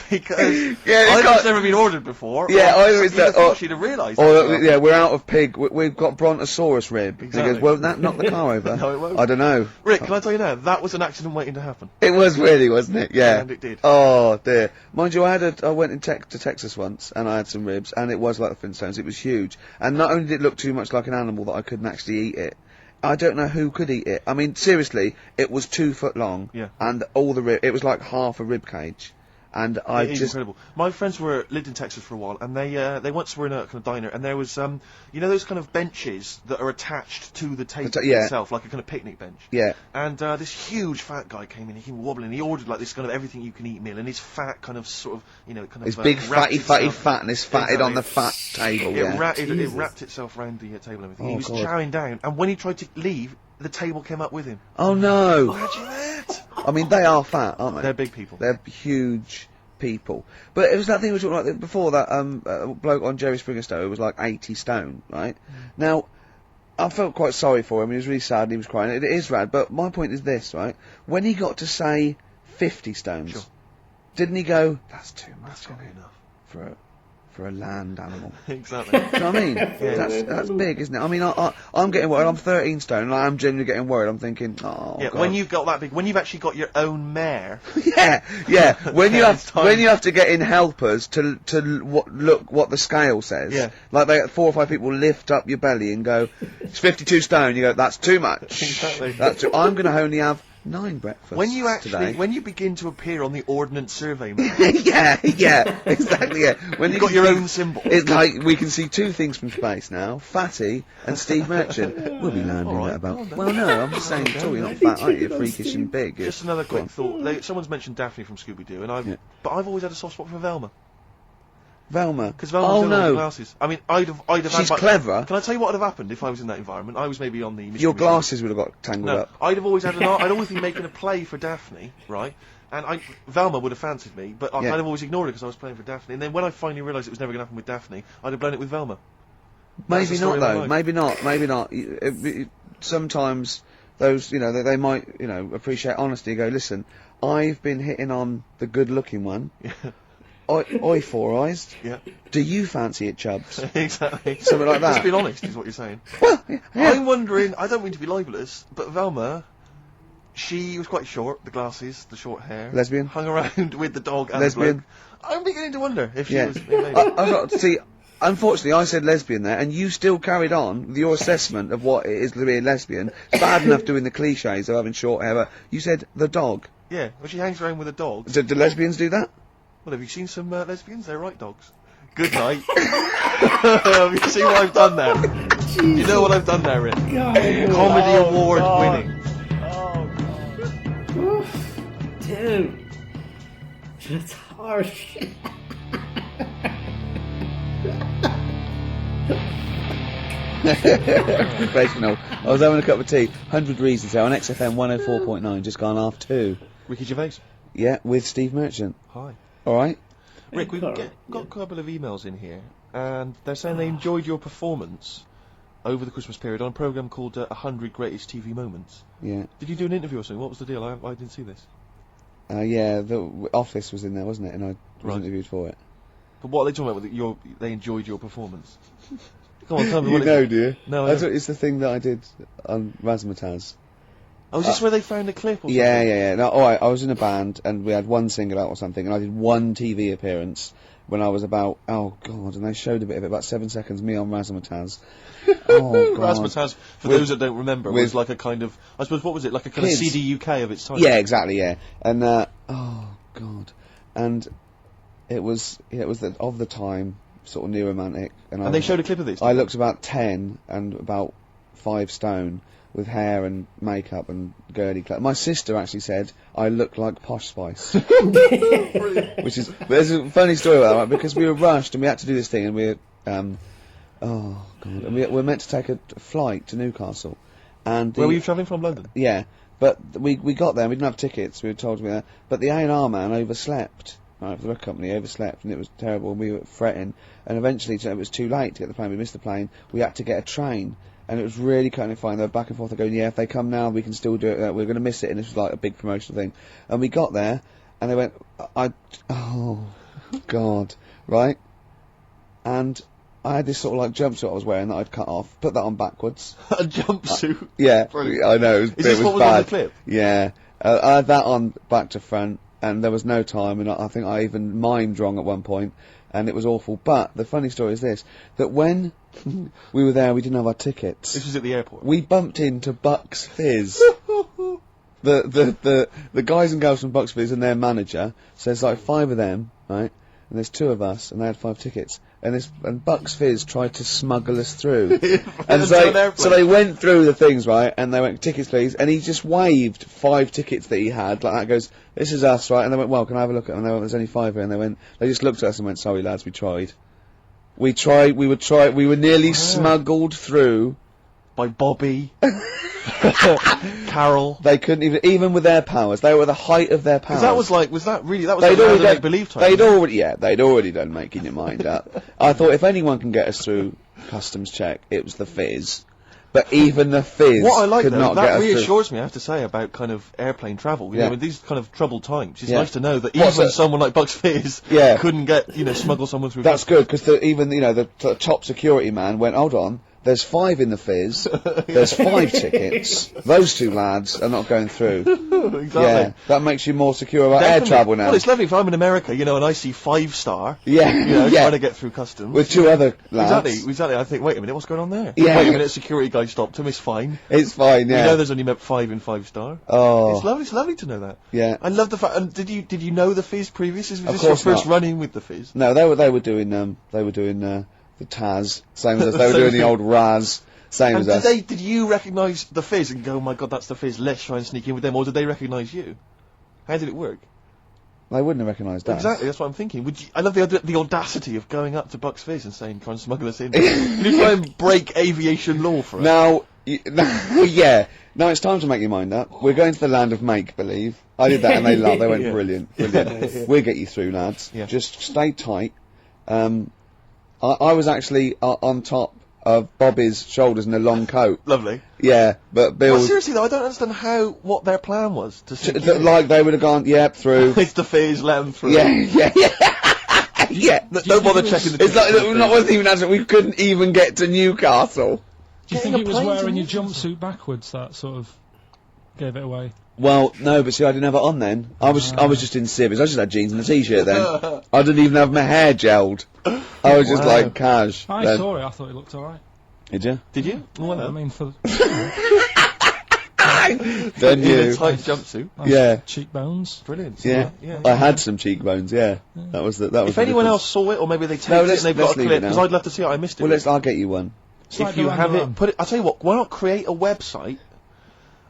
Speaker 3: Because
Speaker 2: Yeah,
Speaker 3: I've
Speaker 2: got-
Speaker 3: never been ordered before.
Speaker 2: Yeah,
Speaker 3: or
Speaker 2: either it's
Speaker 3: you'd have
Speaker 2: that,
Speaker 3: thought
Speaker 2: or-
Speaker 3: she'd have realised.
Speaker 2: Or,
Speaker 3: that.
Speaker 2: yeah, we're out of pig. We've got brontosaurus rib. And
Speaker 3: Exactly.
Speaker 2: he goes, well, that knocked the car over.
Speaker 3: No, it won't.
Speaker 2: I don't know.
Speaker 3: Rick, can I tell you now? That was an accident waiting to happen.
Speaker 2: It was really, wasn't it? Yeah.
Speaker 3: And it did.
Speaker 2: Oh dear. Mind you, I went in to Texas once, and I had some ribs, and it was like the Flintstones. It was huge, and not only did it look too much like an animal that I couldn't actually eat it. I don't know who could eat it. I mean, seriously, it was 2 foot long,
Speaker 3: Yeah.
Speaker 2: and all the it was like half a rib cage, and I
Speaker 3: It is
Speaker 2: just
Speaker 3: incredible. My friends lived in Texas for a while, and they once were in a kind of diner, and there was you know those kind of benches that are attached to the table
Speaker 2: yeah.
Speaker 3: itself, like a kind of picnic bench.
Speaker 2: yeah.
Speaker 3: And this huge fat guy came in, he came wobbling, he ordered like this kind of everything you can eat meal, and his fat kind of sort of, you know, kind
Speaker 2: His
Speaker 3: of
Speaker 2: big
Speaker 3: wrapped
Speaker 2: fatty
Speaker 3: itself-
Speaker 2: fatness fatted on the fat table.
Speaker 3: It,
Speaker 2: Yeah.
Speaker 3: it wrapped itself around the table and everything.
Speaker 2: Oh,
Speaker 3: He was
Speaker 2: God.
Speaker 3: chowing down, and when he tried to leave, the table came up with him.
Speaker 2: Oh no.
Speaker 3: Imagine that!
Speaker 2: I mean, they are fat, aren't they?
Speaker 3: They're big people.
Speaker 2: They're huge people. But it was that thing we were talking about before, that bloke on Jerry Springer's show who was like 80 stone, right? Now, I felt quite sorry for him. He was really sad and he was crying. It is rad, but my point is this, right? When he got to say 50 stones,
Speaker 3: Sure.
Speaker 2: didn't he go, that's too much
Speaker 3: That's gotta be enough.
Speaker 2: for for a land animal.
Speaker 3: Exactly.
Speaker 2: Do you know what I mean? That's big, isn't it? I mean, I'm getting worried. I'm 13 stone, and I am genuinely getting worried. I'm thinking, oh,
Speaker 3: yeah.
Speaker 2: God.
Speaker 3: When you've got that big, when you've actually got your own mare.
Speaker 2: yeah. When you have to get in helpers to look what the scale says.
Speaker 3: Yeah.
Speaker 2: Like 4 or 5 people lift up your belly and go, it's 52 stone. You go, that's too much.
Speaker 3: Exactly.
Speaker 2: I'm going to only have 9 breakfasts
Speaker 3: when you actually,
Speaker 2: today.
Speaker 3: when you begin to appear on the Ordnance Survey map,
Speaker 2: yeah, exactly, yeah. When
Speaker 3: you've got your own symbol.
Speaker 2: It's like, we can see 2 things from space now, Fatty and Steve Merchant. We'll be landing at about... Well, no, I'm just saying, you're not fat, aren't you? Freakish and big.
Speaker 3: Just another quick thought. Someone's mentioned Daphne from Scooby-Doo, and but I've always had a soft spot for Velma.
Speaker 2: Velma?
Speaker 3: Because Velma's the glasses. I mean, I'd have
Speaker 2: She's clever.
Speaker 3: Can I tell you what would have happened if I was in that environment? I was maybe on the...
Speaker 2: Your glasses would have got tangled up.
Speaker 3: I'd have always had I'd always been making a play for Daphne, right? And Velma would have fancied me, but I'd have always ignored it because I was playing for Daphne. And then when I finally realised it was never going to happen with Daphne, I'd have blown it with Velma.
Speaker 2: Maybe not, though. Maybe not. Sometimes those, they might, appreciate honesty and go, listen, I've been hitting on the good-looking one. Oi, four-eyes.
Speaker 3: Yeah.
Speaker 2: Do you fancy it, Chubbs?
Speaker 3: Exactly.
Speaker 2: Something like that.
Speaker 3: Just being honest is what you're saying.
Speaker 2: Well, yeah.
Speaker 3: I'm wondering, I don't mean to be libelous, but Velma, she was quite short, the glasses, the short hair.
Speaker 2: Lesbian?
Speaker 3: Hung around with the dog and
Speaker 2: lesbian.
Speaker 3: the bloke. I'm beginning to wonder if she was...
Speaker 2: See, unfortunately, I said lesbian there, and you still carried on with your assessment of what it is to be a lesbian. It's bad enough doing the cliches of having short hair, but you said the dog.
Speaker 3: Yeah, well, she hangs around with a dog.
Speaker 2: Do lesbians do that?
Speaker 3: Well, have you seen some lesbians? They're right dogs. Good night. Have you seen what I've done there? Jesus. You know what I've done there, Rick? Comedy award winning.
Speaker 1: Oh, God. Dude. That's harsh.
Speaker 2: Professional. I was having a cup of tea. 100 Reasons there on XFM 104.9, just gone half 2.
Speaker 3: Ricky Gervais.
Speaker 2: Yeah, with Steve Merchant.
Speaker 3: Hi.
Speaker 2: Alright.
Speaker 3: Rick, we've got a couple of emails in here, and they're saying they enjoyed your performance over the Christmas period on a programme called 100 Greatest TV Moments.
Speaker 2: Yeah.
Speaker 3: Did you do an interview or something? What was the deal? I didn't see this.
Speaker 2: Yeah, the Office was in there, wasn't it? And I was interviewed for it.
Speaker 3: But what are they talking about? They enjoyed your performance. Come on, tell me
Speaker 2: you
Speaker 3: what
Speaker 2: know, do you?
Speaker 3: No,
Speaker 2: it's the thing that I did on Razzmatazz.
Speaker 3: Oh, is this where they found a clip or something?
Speaker 2: Yeah. No, alright, I was in a band, and we had one single out or something, and I did one TV appearance when I was about, oh God, and they showed a bit of it, about 7 seconds, me on Razzmatazz. Oh, God.
Speaker 3: Razzmatazz, for those that don't remember, was like a kind of, I suppose, what was it, like a kind of CD UK of its time?
Speaker 2: Yeah, exactly, yeah. And, oh God. And it was of the time, sort of new romantic.
Speaker 3: And they showed a clip of this?
Speaker 2: I looked about 10 and about 5 stone, with hair and makeup and girly clothes. My sister actually said I look like Posh Spice. Which is, there's a funny story about that, right? Because we were rushed and we had to do this thing, and we oh God, and we were meant to take a flight to Newcastle. And
Speaker 3: where were you travelling from? London?
Speaker 2: Yeah, but we got there and we didn't have tickets, we were told to be there, but the A&R man overslept. Right, the record company overslept, and it was terrible, and we were fretting, and eventually it was too late to get the plane, we missed the plane, we had to get a train. And it was really kind of fine. They were back and forth. They're going, yeah, if they come now, we can still do it. We're going to miss it. And this was like a big promotional thing. And we got there, and they went, oh, God, right? And I had this sort of like jumpsuit I was wearing that I'd cut off, put that on backwards.
Speaker 3: A jumpsuit?
Speaker 2: Yeah,
Speaker 3: brilliant.
Speaker 2: I know.
Speaker 3: Is this what was
Speaker 2: bad.
Speaker 3: on the clip?
Speaker 2: Yeah. I had that on back to front, and there was no time, and I think I even mimed wrong at one point, and it was awful. But the funny story is this, that when we were there, we didn't have our tickets.
Speaker 3: This was at the airport?
Speaker 2: We bumped into Bucks Fizz. the guys and girls from Bucks Fizz and their manager, so there's like 5 of them, right, and there's 2 of us, and they had 5 tickets. And Bucks Fizz tried to smuggle us through. And so they went through the things, right, and they went, tickets please, and he just waved 5 tickets that he had, like that, goes, this is us, right, and they went, well, can I have a look at them? And they went, there's only 5 here, and they just looked at us and went, sorry lads, we tried. We were nearly smuggled through.
Speaker 3: By Bobby. Karl.
Speaker 2: They couldn't even with their powers, they were at the height of their powers.
Speaker 3: That was like make-believe time.
Speaker 2: They'd already done making your mind up. I thought if anyone can get us through customs check, it was the Fizz. but even the Fizz
Speaker 3: what I like
Speaker 2: could
Speaker 3: though,
Speaker 2: not
Speaker 3: that
Speaker 2: get us
Speaker 3: reassures me, I have to say, about kind of airplane travel. You
Speaker 2: Yeah.
Speaker 3: know, in these kind of troubled times, it's
Speaker 2: Yeah.
Speaker 3: nice to know that
Speaker 2: What's
Speaker 3: even
Speaker 2: that?
Speaker 3: someone like Bucks Fizz
Speaker 2: Yeah.
Speaker 3: couldn't get, smuggle someone through.
Speaker 2: That's good, because even, the top security man went, hold on, there's 5 in the Fizz, there's 5 tickets, those 2 lads are not going through.
Speaker 3: Exactly.
Speaker 2: Yeah, that makes you more secure about
Speaker 3: Definitely.
Speaker 2: air travel now.
Speaker 3: Well, it's lovely if I'm in America, and I see 5-star,
Speaker 2: Yeah, yeah.
Speaker 3: trying to get through customs.
Speaker 2: With 2 other lads.
Speaker 3: Exactly. I think, wait a minute, what's going on there?
Speaker 2: Yeah.
Speaker 3: Wait a minute, security guy stopped him, it's fine.
Speaker 2: It's fine, yeah.
Speaker 3: We know there's only 5 in 5-star.
Speaker 2: Oh.
Speaker 3: It's lovely to know that.
Speaker 2: Yeah.
Speaker 3: I love the fact, and did you know the Fizz previous? Was
Speaker 2: Of
Speaker 3: this your
Speaker 2: course
Speaker 3: first
Speaker 2: not.
Speaker 3: run-in with the Fizz?
Speaker 2: No, they were doing the Taz, same as us. They were doing the old Raz, same
Speaker 3: And
Speaker 2: as us.
Speaker 3: did you recognise the Fizz and go, oh my god, that's the Fizz, let's try and sneak in with them, or did they recognise you? How did it work?
Speaker 2: They wouldn't have recognised us.
Speaker 3: Exactly, that's what I'm thinking. I love the audacity of going up to Bucks Fizz and saying, try and smuggle us in. Can you try and break aviation law for us?
Speaker 2: Now, yeah. Now it's time to make your mind up. We're going to the land of make-believe. I did that and they laughed. They went,
Speaker 3: Yeah.
Speaker 2: brilliant. We'll get you through, lads.
Speaker 3: Yeah.
Speaker 2: Just stay tight. I was actually on top of Bobby's shoulders in a long coat.
Speaker 3: Lovely.
Speaker 2: Yeah, but Bill...
Speaker 3: Well, seriously though, I don't understand what their plan was to sneak in.
Speaker 2: Like they would have gone, yep, through.
Speaker 3: It's the Fizz, let them through.
Speaker 2: Yeah. Yeah.
Speaker 3: Don't bother checking the
Speaker 2: It's like,
Speaker 3: tickets.
Speaker 2: not wasn't even answering, we couldn't even get to Newcastle.
Speaker 4: Do you
Speaker 3: Getting
Speaker 4: think
Speaker 3: a
Speaker 4: it was
Speaker 3: plane to
Speaker 4: wearing your
Speaker 3: Newcastle.
Speaker 4: jumpsuit backwards that sort of gave it away?
Speaker 2: Well, no, but see, I didn't have it on then. I was just in civvies. I just had jeans and a t-shirt then. I didn't even have my hair gelled. I was just
Speaker 3: Wow.
Speaker 2: like cash.
Speaker 4: I
Speaker 2: then.
Speaker 4: saw it, I thought it looked alright.
Speaker 2: Did you?
Speaker 3: Did you? Well,
Speaker 4: I mean, for
Speaker 2: Then
Speaker 3: in a
Speaker 2: you.
Speaker 3: tight jumpsuit.
Speaker 4: nice
Speaker 2: Yeah.
Speaker 4: cheekbones.
Speaker 3: Brilliant.
Speaker 2: Yeah.
Speaker 3: Yeah.
Speaker 2: I had some cheekbones. Yeah. That was the.
Speaker 3: If anyone else saw it, or maybe they taped it
Speaker 2: let's-
Speaker 3: and they've got
Speaker 2: let's
Speaker 3: a
Speaker 2: leave
Speaker 3: clip,
Speaker 2: it now.
Speaker 3: because I'd love to see it. I missed it.
Speaker 2: Well, I'll get you one.
Speaker 4: It's like
Speaker 3: If you
Speaker 4: Duran
Speaker 3: have
Speaker 4: Duran.
Speaker 3: it, put it. I'll tell you what. Why not create a website,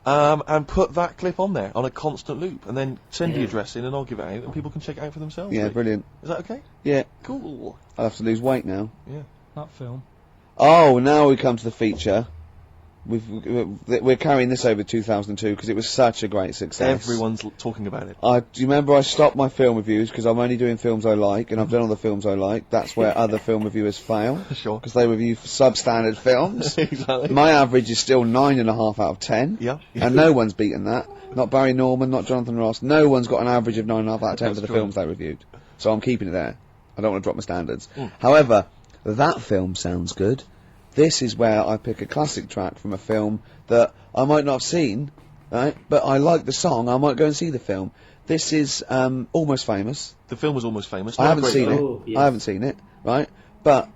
Speaker 3: and put that clip on there on a constant loop, and then send the address in, and I'll give it out, and people can check it out for themselves.
Speaker 2: Yeah,
Speaker 3: Like,
Speaker 2: brilliant.
Speaker 3: Is that okay?
Speaker 2: Yeah.
Speaker 3: Cool.
Speaker 2: I'll have to lose weight now.
Speaker 3: Yeah.
Speaker 4: That film.
Speaker 2: Oh, now we come to the feature. We're carrying this over 2002 because it was such a great success.
Speaker 3: Everyone's talking about it.
Speaker 2: Do you remember I stopped my film reviews because I'm only doing films I like, and I've done all the films I like. That's where other film reviewers fail.
Speaker 3: Sure.
Speaker 2: Because they review substandard films.
Speaker 3: Exactly.
Speaker 2: My average is still 9.5 out of 10.
Speaker 3: Yeah.
Speaker 2: And no one's beaten that. Not Barry Norman, not Jonathan Ross. No one's got an average of 9.5 out of 10
Speaker 3: That's
Speaker 2: for the
Speaker 3: true.
Speaker 2: films they reviewed. So I'm keeping it there. I don't want to drop my standards.
Speaker 3: Mm.
Speaker 2: However, that film sounds good. This is where I pick a classic track from a film that I might not have seen, right? But I like the song, I might go and see the film. This is Almost Famous.
Speaker 3: The film was Almost Famous.
Speaker 2: I
Speaker 3: Not a
Speaker 2: haven't
Speaker 3: great
Speaker 2: seen
Speaker 3: film.
Speaker 2: it.
Speaker 1: Oh, yes.
Speaker 2: I haven't seen it, right? But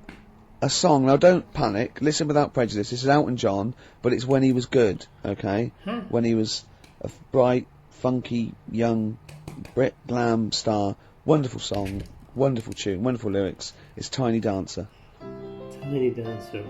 Speaker 2: a song, now don't panic, listen without prejudice. This is Elton John, but it's when he was good, okay? When he was a bright, funky, young Brit glam star. Wonderful song, wonderful tune, wonderful lyrics. It's Tiny Dancer.
Speaker 1: Tiny Dancer.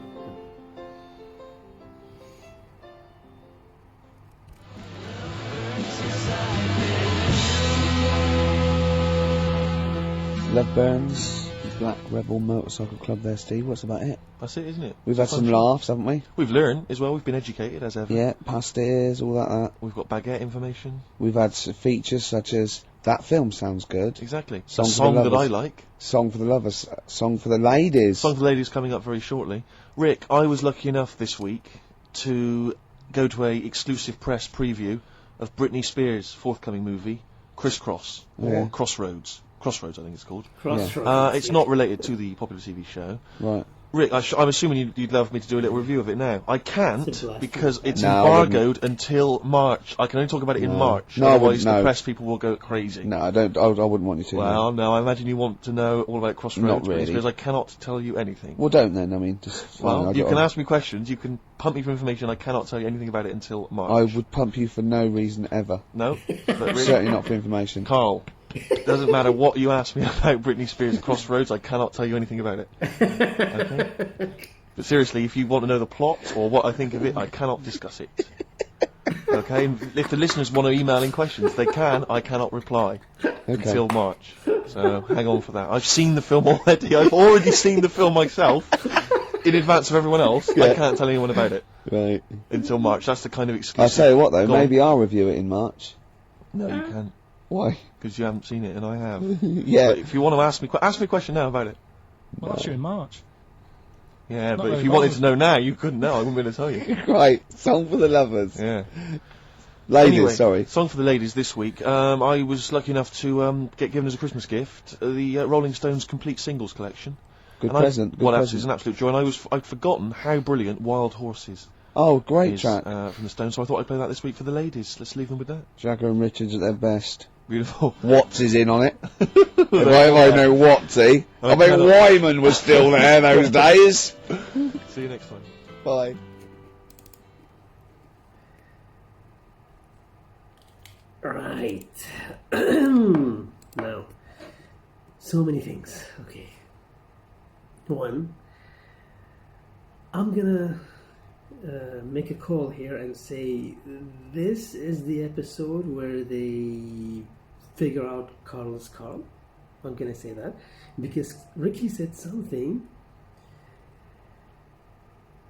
Speaker 2: Love Burns, Black Rebel Motorcycle Club there, Steve. What's about it?
Speaker 3: That's it, isn't it?
Speaker 2: We've had some laughs, haven't we?
Speaker 3: We've learned as well. We've been educated as ever.
Speaker 2: Yeah, past ears, all that.
Speaker 3: We've got baguette information.
Speaker 2: We've had features such as That Film Sounds Good,
Speaker 3: Exactly.
Speaker 2: Song
Speaker 3: A
Speaker 2: for the
Speaker 3: song that I
Speaker 2: Lovers.
Speaker 3: like.
Speaker 2: Song for the Lovers, Song for the Ladies.
Speaker 3: Song for the Ladies coming up very shortly. Rick, I was lucky enough this week to go to a exclusive press preview of Britney Spears' forthcoming movie, Crisscross, or
Speaker 2: Yeah.
Speaker 3: Crossroads. Crossroads, I think it's called.
Speaker 1: Crossroads.
Speaker 3: It's not related to the popular TV show.
Speaker 2: Right.
Speaker 3: Rick, I'm assuming you'd love me to do a little review of it now. I can't,
Speaker 1: Simple.
Speaker 3: because it's
Speaker 2: No, I
Speaker 3: embargoed until March. I can only talk about it in
Speaker 2: No.
Speaker 3: March.
Speaker 2: No, I
Speaker 3: Otherwise,
Speaker 2: wouldn't,
Speaker 3: the
Speaker 2: no.
Speaker 3: press people will go crazy.
Speaker 2: No, I don't. I wouldn't want you to. no.
Speaker 3: Well, no, I imagine you want to know all about Crossroads.
Speaker 2: Not really.
Speaker 3: Because I cannot tell you anything.
Speaker 2: Well, don't then. I mean, just.
Speaker 3: Well,
Speaker 2: I
Speaker 3: you
Speaker 2: got-
Speaker 3: can ask me questions, you can pump me for information, I cannot tell you anything about it until March.
Speaker 2: I would pump you for no reason ever.
Speaker 3: No? But really,
Speaker 2: Certainly not for information.
Speaker 3: Carl, doesn't matter what you ask me about Britney Spears' Crossroads, I cannot tell you anything about it. Okay? But seriously, if you want to know the plot or what I think of it, I cannot discuss it. Okay? And if the listeners want to email in questions, they can, I cannot reply until March. So hang on for that. I've seen the film already. I've already seen the film myself in advance of everyone else. I
Speaker 2: Yeah.
Speaker 3: can't tell anyone about it
Speaker 2: Right.
Speaker 3: until March. That's the kind of
Speaker 2: I'll
Speaker 3: exclusive.
Speaker 2: tell you what though.
Speaker 3: Go on.
Speaker 2: Maybe I'll review it in March.
Speaker 3: No, you can't,
Speaker 2: Why?
Speaker 3: because you haven't seen it and I have.
Speaker 2: Yeah.
Speaker 3: But if you want to ask me a question now about it.
Speaker 4: Well, that's you in March.
Speaker 3: Yeah,
Speaker 4: Not
Speaker 3: but if
Speaker 4: very
Speaker 3: you wanted
Speaker 4: bothered.
Speaker 3: to know now, you couldn't know. I wouldn't be able to tell you.
Speaker 2: Right, song for the lovers.
Speaker 3: Yeah.
Speaker 2: Ladies,
Speaker 3: Anyway,
Speaker 2: sorry.
Speaker 3: song for the ladies this week. I was lucky enough to get given as a Christmas gift the Rolling Stones complete singles collection.
Speaker 2: Good
Speaker 3: And
Speaker 2: present. Good
Speaker 3: well,
Speaker 2: present.
Speaker 3: it's an absolute joy. And I'd forgotten how brilliant Wild Horses
Speaker 2: Oh, great
Speaker 3: is
Speaker 2: track.
Speaker 3: from the Stones. So I thought I'd play that this week for the ladies. Let's leave them with that.
Speaker 2: Jagger and Richards at their best.
Speaker 3: Beautiful.
Speaker 2: Watts is in on it. if I know Wattsy. I mean, Wyman was still there those days.
Speaker 3: See you next time.
Speaker 2: Bye.
Speaker 1: Right. Now, so many things. Okay. One, I'm gonna make a call here and say this is the episode where they figure out Karl is Karl. I'm gonna say that because Ricky said something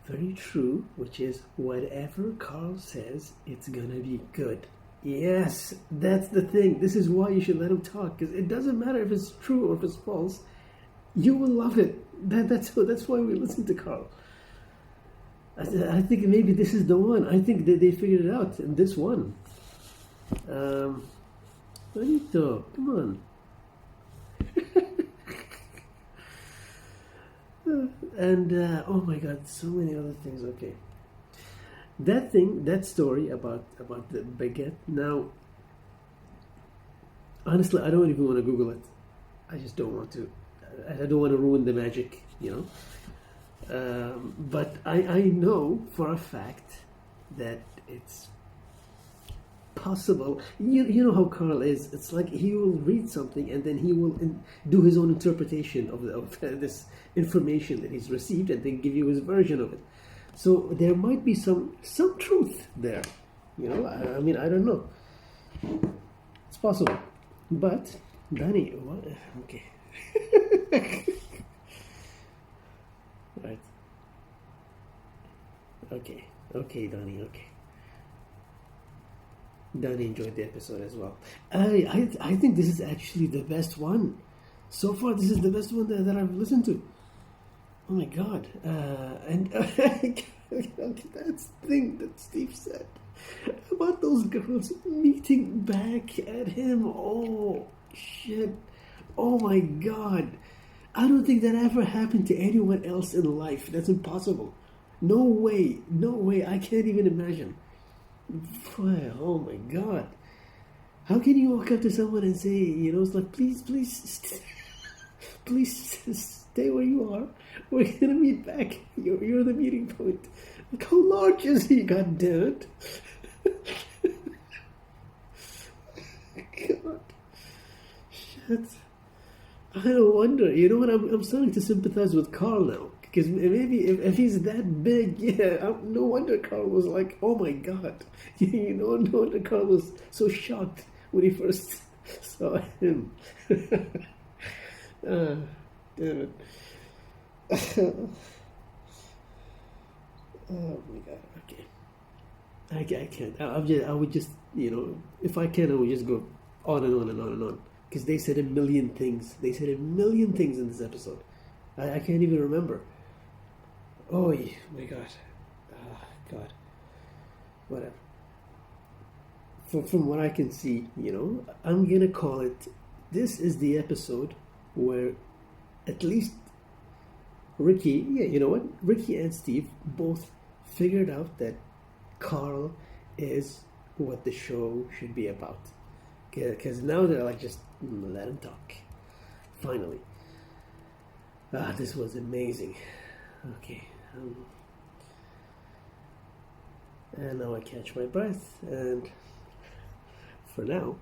Speaker 1: very true, which is whatever Karl says, it's gonna be good. Yes, that's the thing. This is why you should let him talk, because it doesn't matter if it's true or if it's false. You will love it. That's why we listen to Karl. I think maybe this is the one. I think they figured it out in this one. Bonito, come on. And oh my God, so many other things. Okay, that story about the baguette. Now, honestly, I don't even want to Google it. I just don't want to. I don't want to ruin the magic, you know. But I know for a fact that it's possible. You know how Karl is. It's like he will read something and then he will do his own interpretation of this information that he's received and then give you his version of it. So there might be some truth there. You know, I mean, I don't know. It's possible. But, Danny, what? Okay. Right. Okay, Danny, okay. Danny enjoyed the episode as well. I think this is actually the best one. So far, this is the best one that I've listened to. Oh my God. And that thing that Steve said about those girls meeting back at him. Oh, shit. Oh my God. I don't think that ever happened to anyone else in life. That's impossible. No way. I can't even imagine. Oh my God. How can you walk up to someone and say, you know, it's like, please stay where you are. We're gonna meet back. You're the meeting point. Like, how large is he? God damn it. God. Shit. I don't wonder. You know what? I'm starting to sympathize with Karl now. Because maybe if he's that big, yeah, no wonder Karl was like, oh my God. You know, no wonder Karl was so shocked when he first saw him. Damn it. Oh my God. Okay. I can't. I would just, you know, if I can, I would just go on and on and on and on. Because they said a million things. They said a million things in this episode. I can't even remember. Oh my God. God. Whatever. From what I can see, you know, I'm going to call it, this is the episode where at least Ricky, yeah, you know what? Ricky and Steve both figured out that Karl is what the show should be about. Because now they're like, just let him talk. Finally. This was amazing. Okay. And now I catch my breath. And for now,